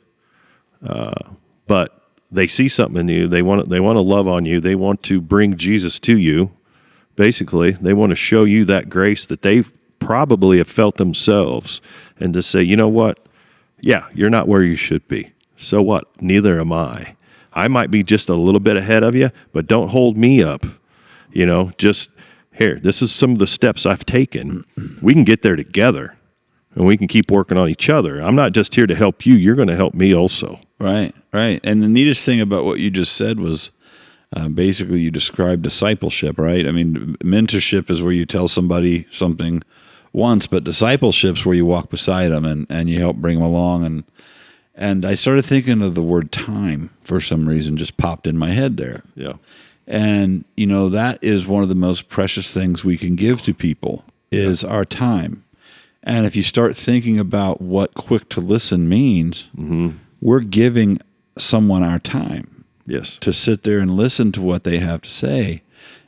But they see something in you. They want to love on you. They want to bring Jesus to you. Basically, they want to show you that grace that they probably have felt themselves, and to say, you know what? Yeah, you're not where you should be. So what? Neither am I. I might be just a little bit ahead of you, but don't hold me up. Just here. This is some of the steps I've taken. We can get there together, and we can keep working on each other. I'm not just here to help you. You're going to help me also. Right. And the neatest thing about what you just said was basically you described discipleship, right? I mean, mentorship is where you tell somebody something once, but discipleship's where you walk beside them and you help bring them along. And I started thinking of the word time for some reason, just popped in my head there. Yeah. And, that is one of the most precious things we can give to people is our time. And if you start thinking about what quick to listen means, we're giving someone our time. Yes. To sit there and listen to what they have to say.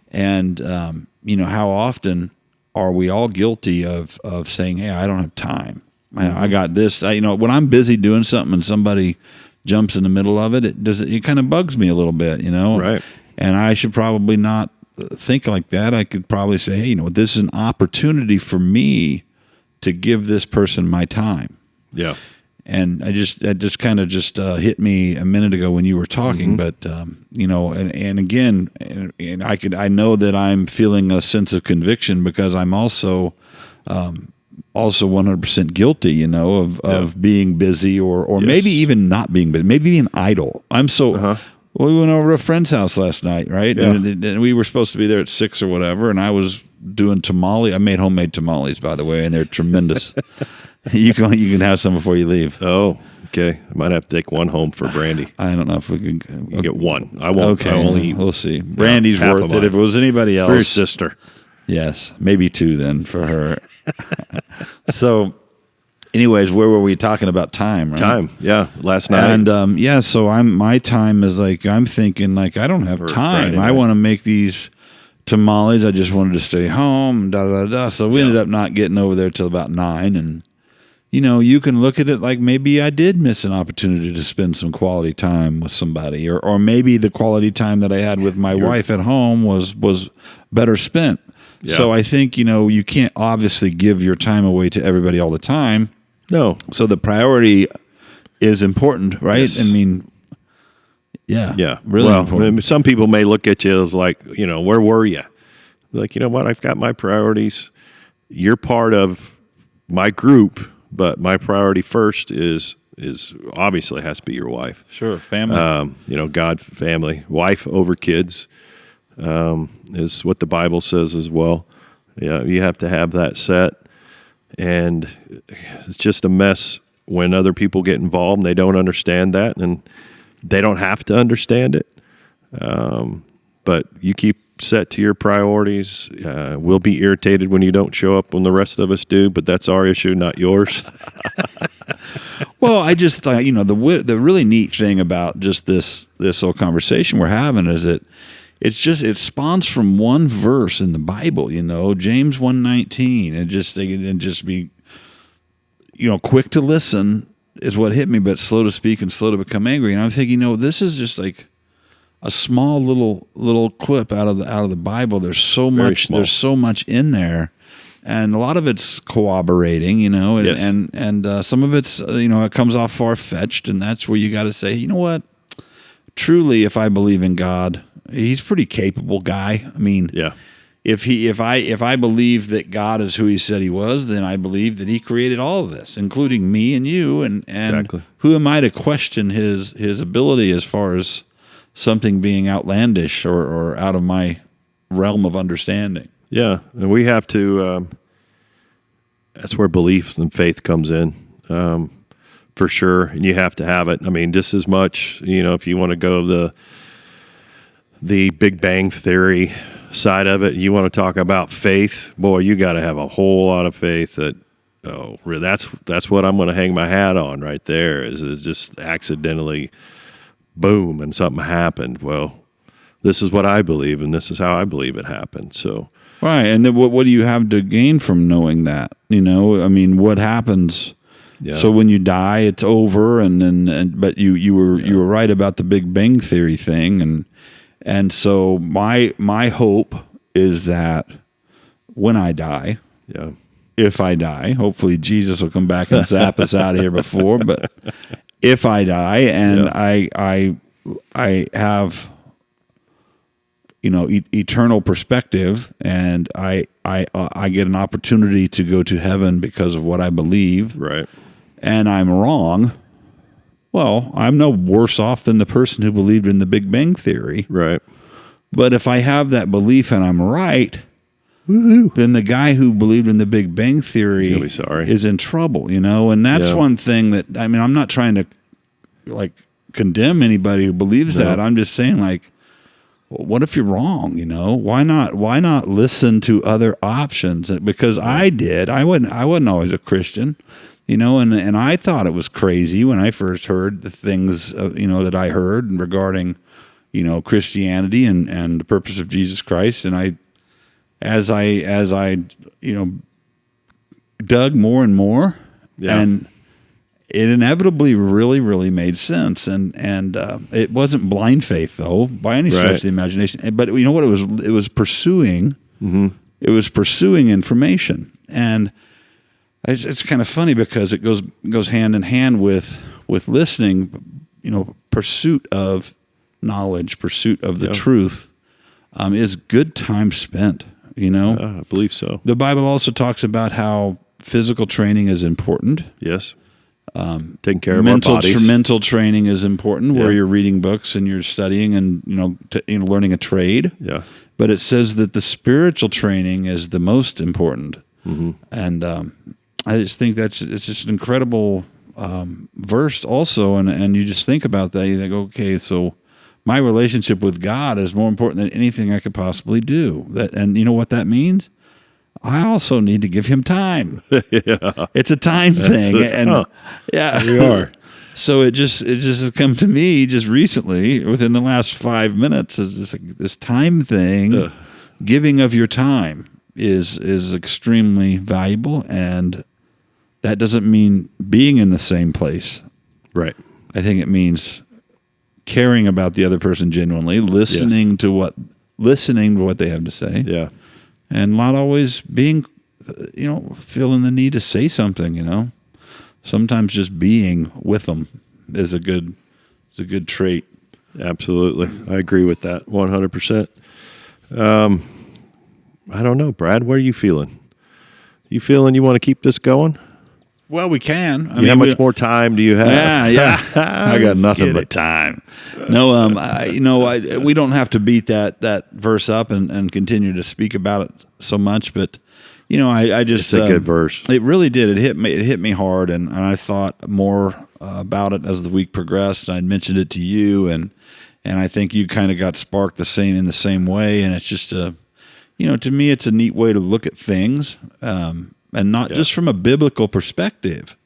And, how often are we all guilty of saying, hey, I don't have time. I got this. When I'm busy doing something and somebody jumps in the middle of it, it kind of bugs me a little bit, Right. And I should probably not think like that. I could probably say, hey, this is an opportunity for me to give this person my time. Yeah. And that just kind of hit me a minute ago when you were talking, but and again, and I know that I'm feeling a sense of conviction because I'm also also 100% guilty, you know, of being busy or maybe even not being busy, maybe being idle. Well, we went over to a friend's house last night, right? Yeah. And we were supposed to be there at 6 or whatever, and I was doing tamale. I made homemade tamales, by the way, and they're tremendous. You can have some before you leave. Oh, okay. I might have to take one home for Brandy. I don't know if we can. You get one. I won't. Okay, I only we'll see. Brandy's half worth of it. mine. If it was anybody else, For your sister. yes, maybe 2 then for her. So, anyways, where were we talking about time? Right? Time. Yeah. Last night. And so my time is like I'm thinking like I don't have time. Friday I night. want to make these tamales. I just wanted to stay home. Da da da. So we ended up not getting over there till about 9. And you know, you can look at it like maybe I did miss an opportunity to spend some quality time with somebody, or maybe the quality time that I had with my wife at home was better spent. Yeah. So I think, you know, you can't obviously give your time away to everybody all the time. No. So the priority is important, right? Yes. I mean, yeah, really well, important. some people may look at you as like, you know, where were you? Like, you know what? I've got my priorities. You're part of my group, but my priority first is obviously has to be your wife. Sure, family. You know, God, family, wife over kids is what the Bible says as well. Yeah, you have to have that set, and it's just a mess when other people get involved and they don't understand that, and they don't have to understand it. But you keep set to your priorities. We'll be irritated when you don't show up when the rest of us do, but that's our issue, not yours. Well, I just thought, you know, the really neat thing about just this whole conversation we're having is that it spawns from one verse in the Bible, you know, James 1:19, and just be, you know, quick to listen is what hit me, but slow to speak and slow to become angry. And I'm thinking, you know, this is just like a small little clip out of the Bible. There's so much. small. There's so much in there, and a lot of it's corroborating, you know, and Yes. and some of it's you know, it comes off far fetched, and that's where you got to say, you know what, truly, if I believe in God, He's a pretty capable guy. I mean, Yeah. if I believe that God is who He said He was, then I believe that He created all of this, including me and you, and Exactly. who am I to question His ability as far as something being outlandish or out of my realm of understanding? Yeah, and we have to. That's where belief and faith comes in, for sure. And you have to have it. I mean, just as much. You know, if you want to go the Big Bang Theory side of it, you want to talk about faith. Boy, you got to have a whole lot of faith that. Oh, really? That's what I'm going to hang my hat on right there. Is just accidentally, boom, and something happened. Well, this is what I believe, and this is how I believe it happened. So. Right, and then what do you have to gain from knowing that? You know, I mean, what happens? Yeah. So when you die, it's over, but you were right about the Big Bang Theory thing, and so my hope is that when I die, Yeah. if I die, hopefully Jesus will come back and zap us out of here before, but if I die and I have, you know, eternal perspective, and I get an opportunity to go to heaven because of what I believe, Right. and I'm wrong, well, I'm no worse off than the person who believed in the Big Bang Theory. Right. But if I have that belief and I'm right, then the guy who believed in the Big Bang Theory He's gonna be sorry. is in trouble, you know? And that's Yeah. one thing that, I mean, I'm not trying to like condemn anybody who believes that. I'm just saying, like, well, what if you're wrong? You know, why not listen to other options? Because I did. I wasn't always a Christian, you know, and I thought it was crazy when I first heard the things, you know, that I heard regarding, you know, Christianity and the purpose of Jesus Christ. And as I you know, dug more and more, Yeah. and it inevitably really made sense, and it wasn't blind faith though by any stretch Right. of the imagination. But you know what, it was pursuing. Mm-hmm. It was pursuing information, and it's kind of funny because it goes hand in hand with listening. You know, pursuit of knowledge, pursuit of the truth, is good time spent. you know? I believe so. The Bible also talks about how physical training is important. Yes. Taking care of our bodies. Mental training is important, where Yeah. you're reading books and you're studying and learning a trade. Yeah. But it says that the spiritual training is the most important, and I just think it's just an incredible verse also. And you just think about that. You think, okay, so my relationship with God is more important than anything I could possibly do. And you know what that means? I also need to give him time. Yeah. It's a time thing, yeah, we are. So it just has come to me just recently, within the last 5 minutes, is this time thing. Giving of your time is extremely valuable, and that doesn't mean being in the same place. Right. I think it means caring about the other person genuinely, listening to what they have to say. Yeah. And not always being, feeling the need to say something, Sometimes just being with them is a good trait. Absolutely. I agree with that 100%. I don't know, Brad, what are you feeling? You feeling you want to keep this going? Well, we can. How much more time do you have? Yeah. I got nothing but time. No, we don't have to beat that verse up and continue to speak about it so much, but I just It's a good verse. It really did. It hit me hard, and I thought more about it as the week progressed. I'd mentioned it to you, and I think you kind of got sparked in the same way. And it's just to me, it's a neat way to look at things, and not just from a biblical perspective.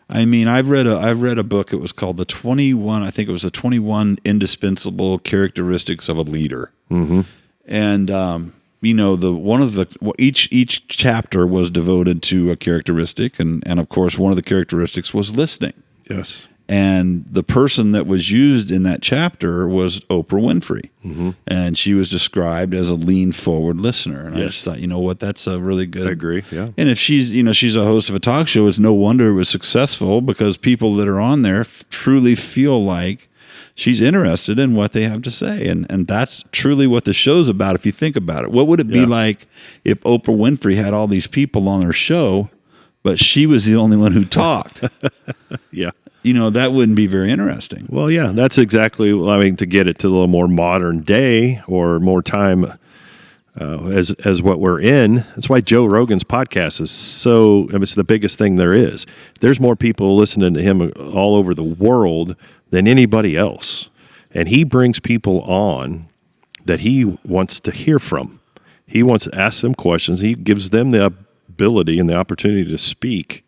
I mean, I've read a book. It was called the 21 indispensable characteristics of a leader. Mm-hmm. And each chapter was devoted to a characteristic, and of course one of the characteristics was listening. Yes. And the person that was used in that chapter was Oprah Winfrey, and she was described as a lean forward listener. And I just thought, that's a really good. I agree. Yeah. And if she's a host of a talk show, it's no wonder it was successful, because people that are on there truly feel like she's interested in what they have to say. And that's truly what the show's about, if you think about it. What would it be like if Oprah Winfrey had all these people on her show, but she was the only one who talked? Yeah. That wouldn't be very interesting. Well, yeah, that's exactly, to get it to a little more modern day or more time as what we're in. That's why Joe Rogan's podcast is it's the biggest thing there is. There's more people listening to him all over the world than anybody else. And he brings people on that he wants to hear from. He wants to ask them questions. He gives them the ability and the opportunity to speak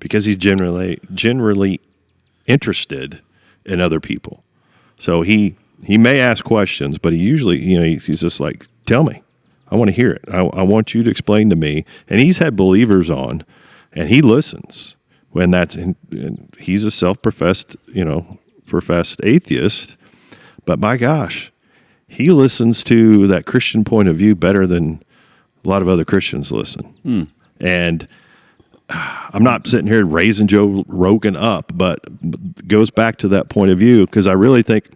because he's generally interested in other people. So he may ask questions, but he usually, he's just like, tell me. I want to hear it. I want you to explain to me. And he's had believers on, and he listens when and he's a self-professed, professed atheist. But my gosh, he listens to that Christian point of view better than a lot of other Christians listen. And I'm not sitting here raising Joe Rogan up, but it goes back to that point of view, because I really think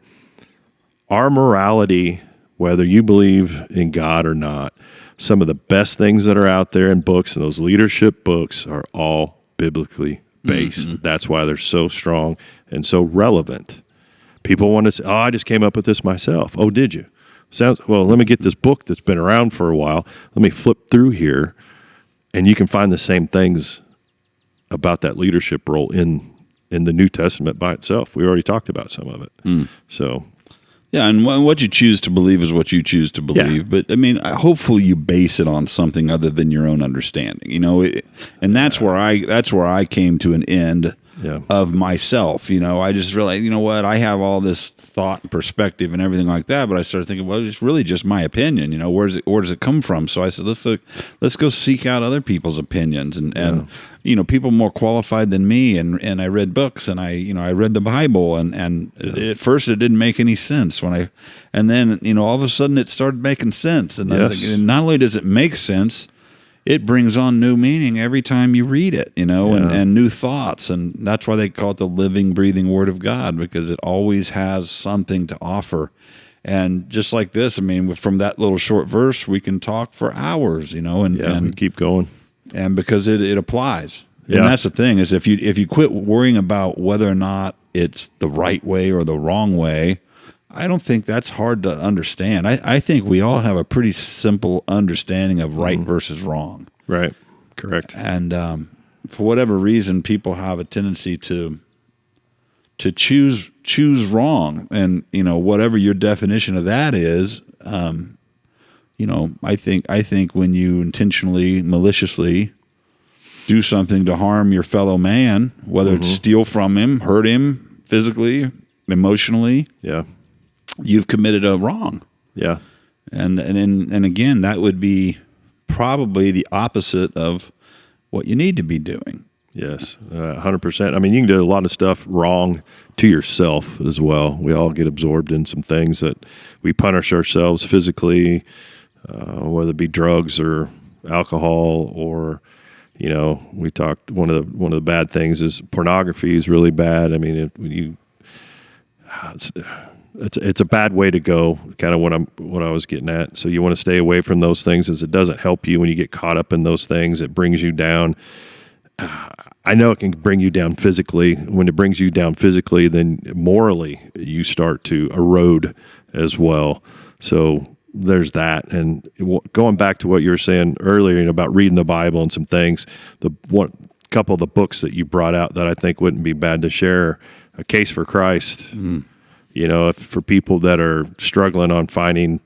our morality, whether you believe in God or not, some of the best things that are out there in books, and those leadership books, are all biblically based. Mm-hmm. That's why they're so strong and so relevant. People want to say, I just came up with this myself. Oh, did you? Well, let me get this book that's been around for a while. Let me flip through here. And you can find the same things about that leadership role in the New Testament by itself. We already talked about some of it. So, yeah, and what you choose to believe is what you choose to believe. Yeah. But hopefully you base it on something other than your own understanding. And that's where I came to an end of myself. I just realized, what, I have all this thought and perspective and everything like that, but I started thinking, well, it's really just my opinion. Where does it come from? So I said, let's go seek out other people's opinions and people more qualified than me. And I read books, and I read the Bible, and at first it didn't make any sense and then all of a sudden it started making sense. And I was thinking, not only does it make sense, it brings on new meaning every time you read it, and new thoughts. And that's why they call it the living, breathing Word of God, because it always has something to offer. And just like this, I mean, from that little short verse, we can talk for hours, and we keep going. and because it applies. Yeah. And that's the thing is if you quit worrying about whether or not it's the right way or the wrong way, I don't think that's hard to understand. I think we all have a pretty simple understanding of right versus wrong. Right. Correct. And for whatever reason, people have a tendency to choose wrong. And, whatever your definition of that is, I think when you intentionally, maliciously do something to harm your fellow man, whether it's steal from him, hurt him physically, emotionally, Yeah. you've committed a wrong. Yeah. And again, that would be probably the opposite of what you need to be doing. Yes, 100%. I mean, you can do a lot of stuff wrong to yourself as well. We all get absorbed in some things that we punish ourselves physically, whether it be drugs or alcohol, or we talked. One of the bad things is pornography is really bad. I mean, it's a bad way to go. Kind of what I was getting at. So you want to stay away from those things, as it doesn't help you when you get caught up in those things. It brings you down. I know it can bring you down physically. When it brings you down physically, then morally you start to erode as well. So there's that. And going back to what you were saying earlier about reading the Bible and some things, couple of the books that you brought out that I think wouldn't be bad to share, A Case for Christ. For people that are struggling on finding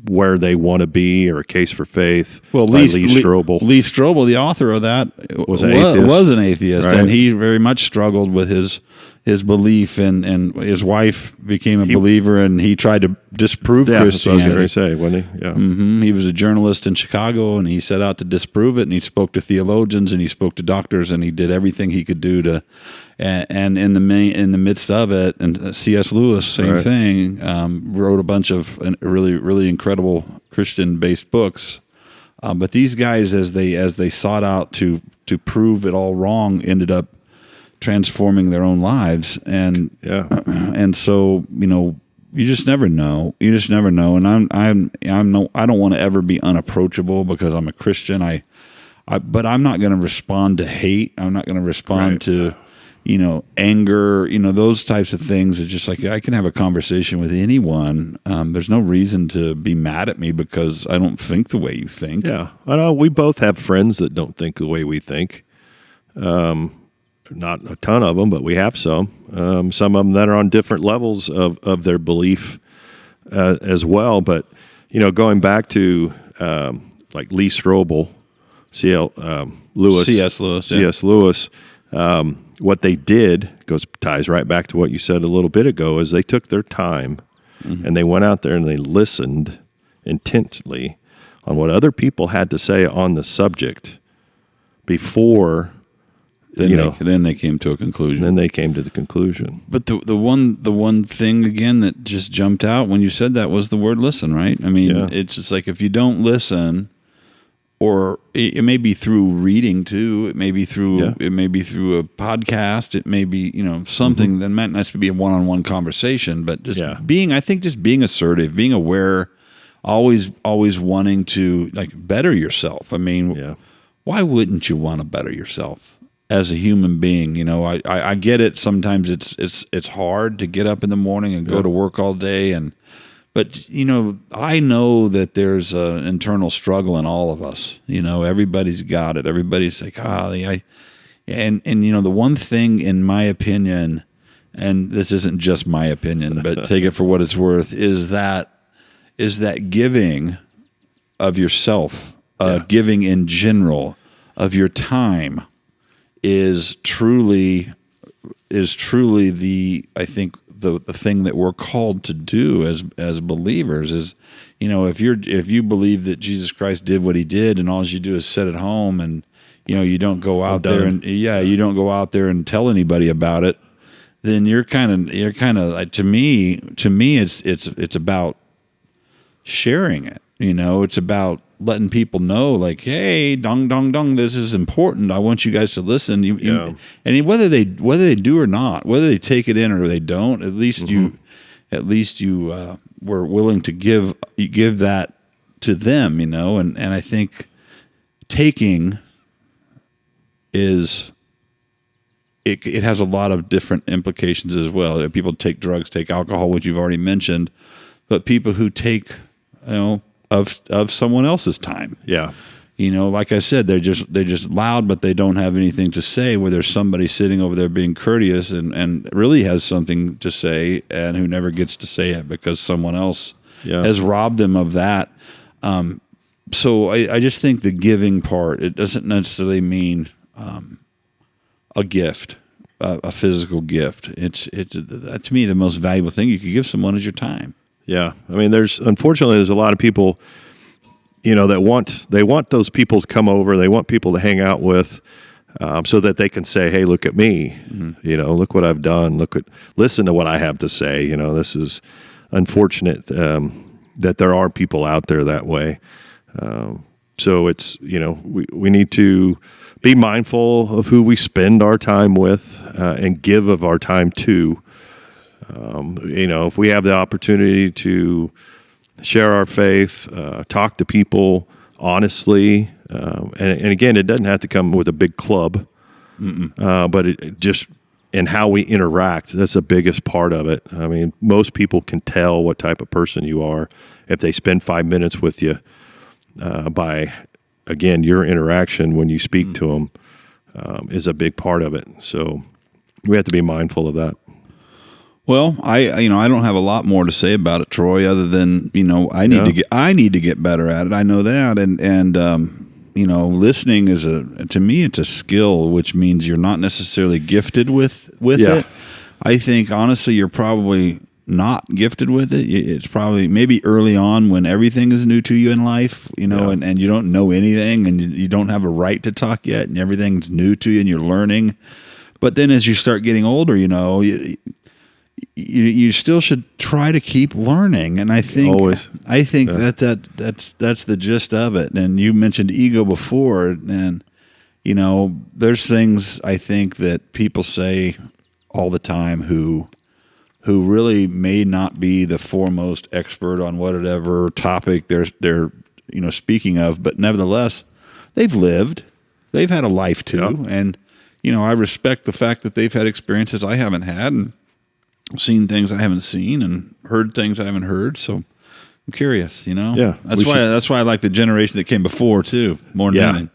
where they want to be, or A Case for Faith. Well, Lee Strobel. Lee Strobel, the author of that, was an atheist, right? And he very much struggled with his belief, and his wife became a believer, and he tried to disprove Christianity. That's what I was going to say, wasn't he? Yeah. He was a journalist in Chicago, and he set out to disprove it, and he spoke to theologians, and he spoke to doctors, and he did everything he could do to. And in the midst of it, and C.S. Lewis, same thing, wrote a bunch of really, really incredible Christian-based books. But these guys, as they sought out to prove it all wrong, ended up transforming their own lives. And and so you just never know. You just never know. And I don't want to ever be unapproachable because I'm a Christian. But I'm not going to respond to hate. I'm not going to respond to anger, those types of things. It's just like I can have a conversation with anyone. There's no reason to be mad at me because I don't think the way you think. Yeah. I know we both have friends that don't think the way we think. Not a ton of them, but we have some. Some of them that are on different levels of their belief as well. But, going back to like Lee Strobel, C.S. Lewis, what they did ties right back to what you said a little bit ago, is they took their time and they went out there and they listened intensely on what other people had to say on the subject before then they came to a conclusion. Then they came to the conclusion. But the one thing again that just jumped out when you said that was the word listen, right? I mean, it's just like if you don't listen, or it may be through reading too. It may be through a podcast. It may be something that might not be a one-on-one conversation, but just being assertive, being aware, always wanting to better yourself. I mean, why wouldn't you want to better yourself as a human being? I get it. Sometimes it's hard to get up in the morning and go to work all day But, I know that there's an internal struggle in all of us. Everybody's got it. Everybody's like, the one thing, in my opinion, and this isn't just my opinion, but take it for what it's worth, is that giving of yourself, giving in general of your time is truly I think, the thing that we're called to do as believers is, if you believe that Jesus Christ did what he did and all you do is sit at home and, you don't go out there and you don't go out there and tell anybody about it, then you're kind of like, to me, it's about sharing it. It's about letting people know, like, hey, dong, dong, dong, this is important. I want you guys to listen. And whether they do or not, whether they take it in or they don't, at least you we're willing to give that to them, and I think taking is it has a lot of different implications as well. People take drugs, take alcohol, which you've already mentioned, but people who take of someone else's time. Yeah. Like I said, they're just loud, but they don't have anything to say, where there's somebody sitting over there being courteous and really has something to say, and who never gets to say it because someone else has robbed them of that. So I just think the giving part, it doesn't necessarily mean a gift, a physical gift. It's to me, the most valuable thing you could give someone is your time. Yeah. I mean, unfortunately, there's a lot of people, that they want those people to come over. They want people to hang out with, so that they can say, "Hey, look at me. Look what I've done. Listen to what I have to say." This is unfortunate that there are people out there that way. So it's we need to be mindful of who we spend our time with and give of our time to. If we have the opportunity to share our faith, talk to people honestly. And again, it doesn't have to come with a big club, but it just in how we interact, that's the biggest part of it. I mean, most people can tell what type of person you are if they spend 5 minutes with you by, again, your interaction when you speak to them is a big part of it. So we have to be mindful of that. Well, I don't have a lot more to say about it, Troy, other than, I need to get better at it. I know that. And listening to me, it's a skill, which means you're not necessarily gifted with it. I think, honestly, you're probably not gifted with it. It's probably maybe early on when everything is new to you in life, and you don't know anything and you don't have a right to talk yet and everything's new to you and you're learning. But then as you start getting older, you still should try to keep learning, and I think always. That's the gist of it. And you mentioned ego before, and there's things I think that people say all the time who really may not be the foremost expert on whatever topic they're speaking of, but nevertheless they've had a life too, and I respect the fact that they've had experiences I haven't had, and seen things I haven't seen and heard things I haven't heard. So I'm curious, Yeah. That's why I like the generation that came before too, more than anything.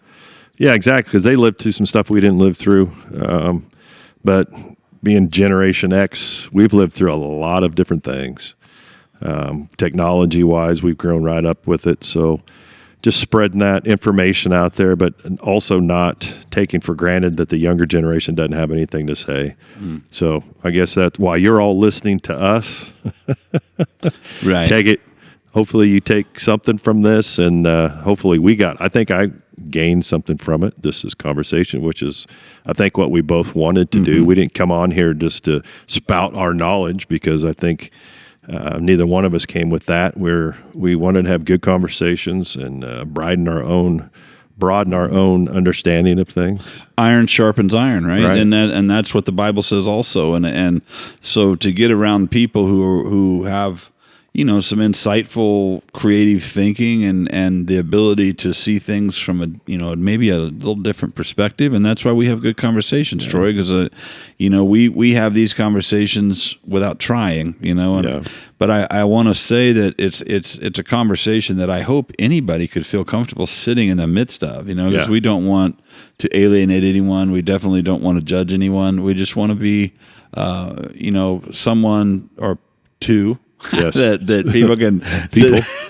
Yeah, exactly. Because they lived through some stuff we didn't live through. But being Generation X, we've lived through a lot of different things. Technology wise, we've grown right up with it. So just spreading that information out there, but also not taking for granted that the younger generation doesn't have anything to say. So I guess that's why you're all listening to us. Right. Take it. Hopefully you take something from this, and hopefully I think I gained something from it, this conversation, which is, I think, what we both wanted to do. We didn't come on here just to spout our knowledge, because I think neither one of us came with that. We wanted to have good conversations and broaden our own understanding of things. Iron sharpens iron, right? And that's what the Bible says also. And so to get around people who have some insightful, creative thinking and the ability to see things from maybe a little different perspective, and that's why we have good conversations, Troy. Because we have these conversations without trying, But I want to say that it's a conversation that I hope anybody could feel comfortable sitting in the midst of, because we don't want to alienate anyone. We definitely don't want to judge anyone. We just want to be, someone or two. Yes. that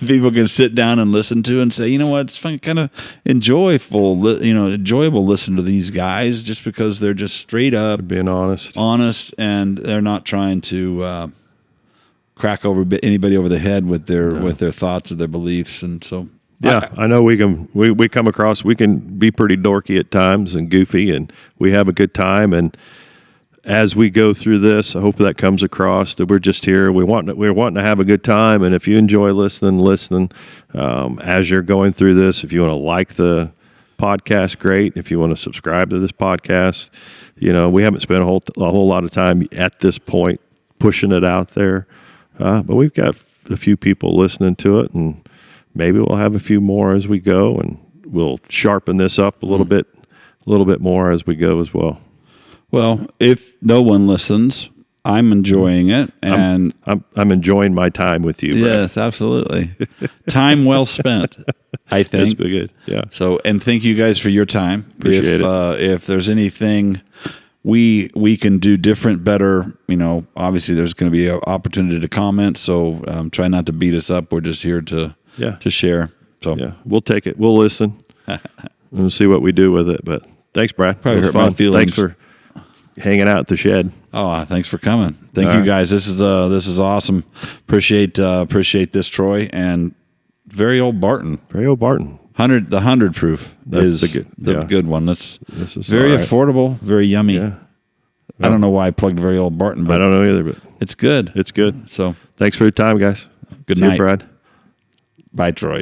people can sit down and listen to and say, it's fun, kind of enjoyable listen to these guys, just because they're just straight up being honest, and they're not trying to crack anybody over the head with their thoughts or their beliefs. And so I know we come across, we can be pretty dorky at times and goofy, and we have a good time. And as we go through this, I hope that comes across that we're just here. We're wanting to have a good time, and if you enjoy listening as you're going through this, if you want to like the podcast, great. If you want to subscribe to this podcast, we haven't spent a whole lot of time at this point pushing it out there, but we've got a few people listening to it, and maybe we'll have a few more as we go, and we'll sharpen this up a little bit more as we go as well. Well, if no one listens, I'm enjoying it, and I'm enjoying my time with you. Brad. yes, absolutely, time well spent. I think That's good. Yeah. So, and thank you guys for your time. Appreciate it. If there's anything we can do different, better, obviously there's going to be an opportunity to comment. So try not to beat us up. We're just here to share. So yeah, we'll take it. We'll listen. We'll see what we do with it. But thanks, Brad. Probably it was hurt my fun. feelings. Thanks for hanging out at the shed. Oh, thanks for coming. Thank All you right. guys. This is awesome. Appreciate this, Troy, and very old Barton. Very old Barton. The 100 proof is the good one. This is very all right. affordable, very yummy. Yeah. I don't know why I plugged very old Barton, but I don't know either, but it's good. it's good. So Thanks for your time, guys. Good See you, night. Brad. Bye, Troy.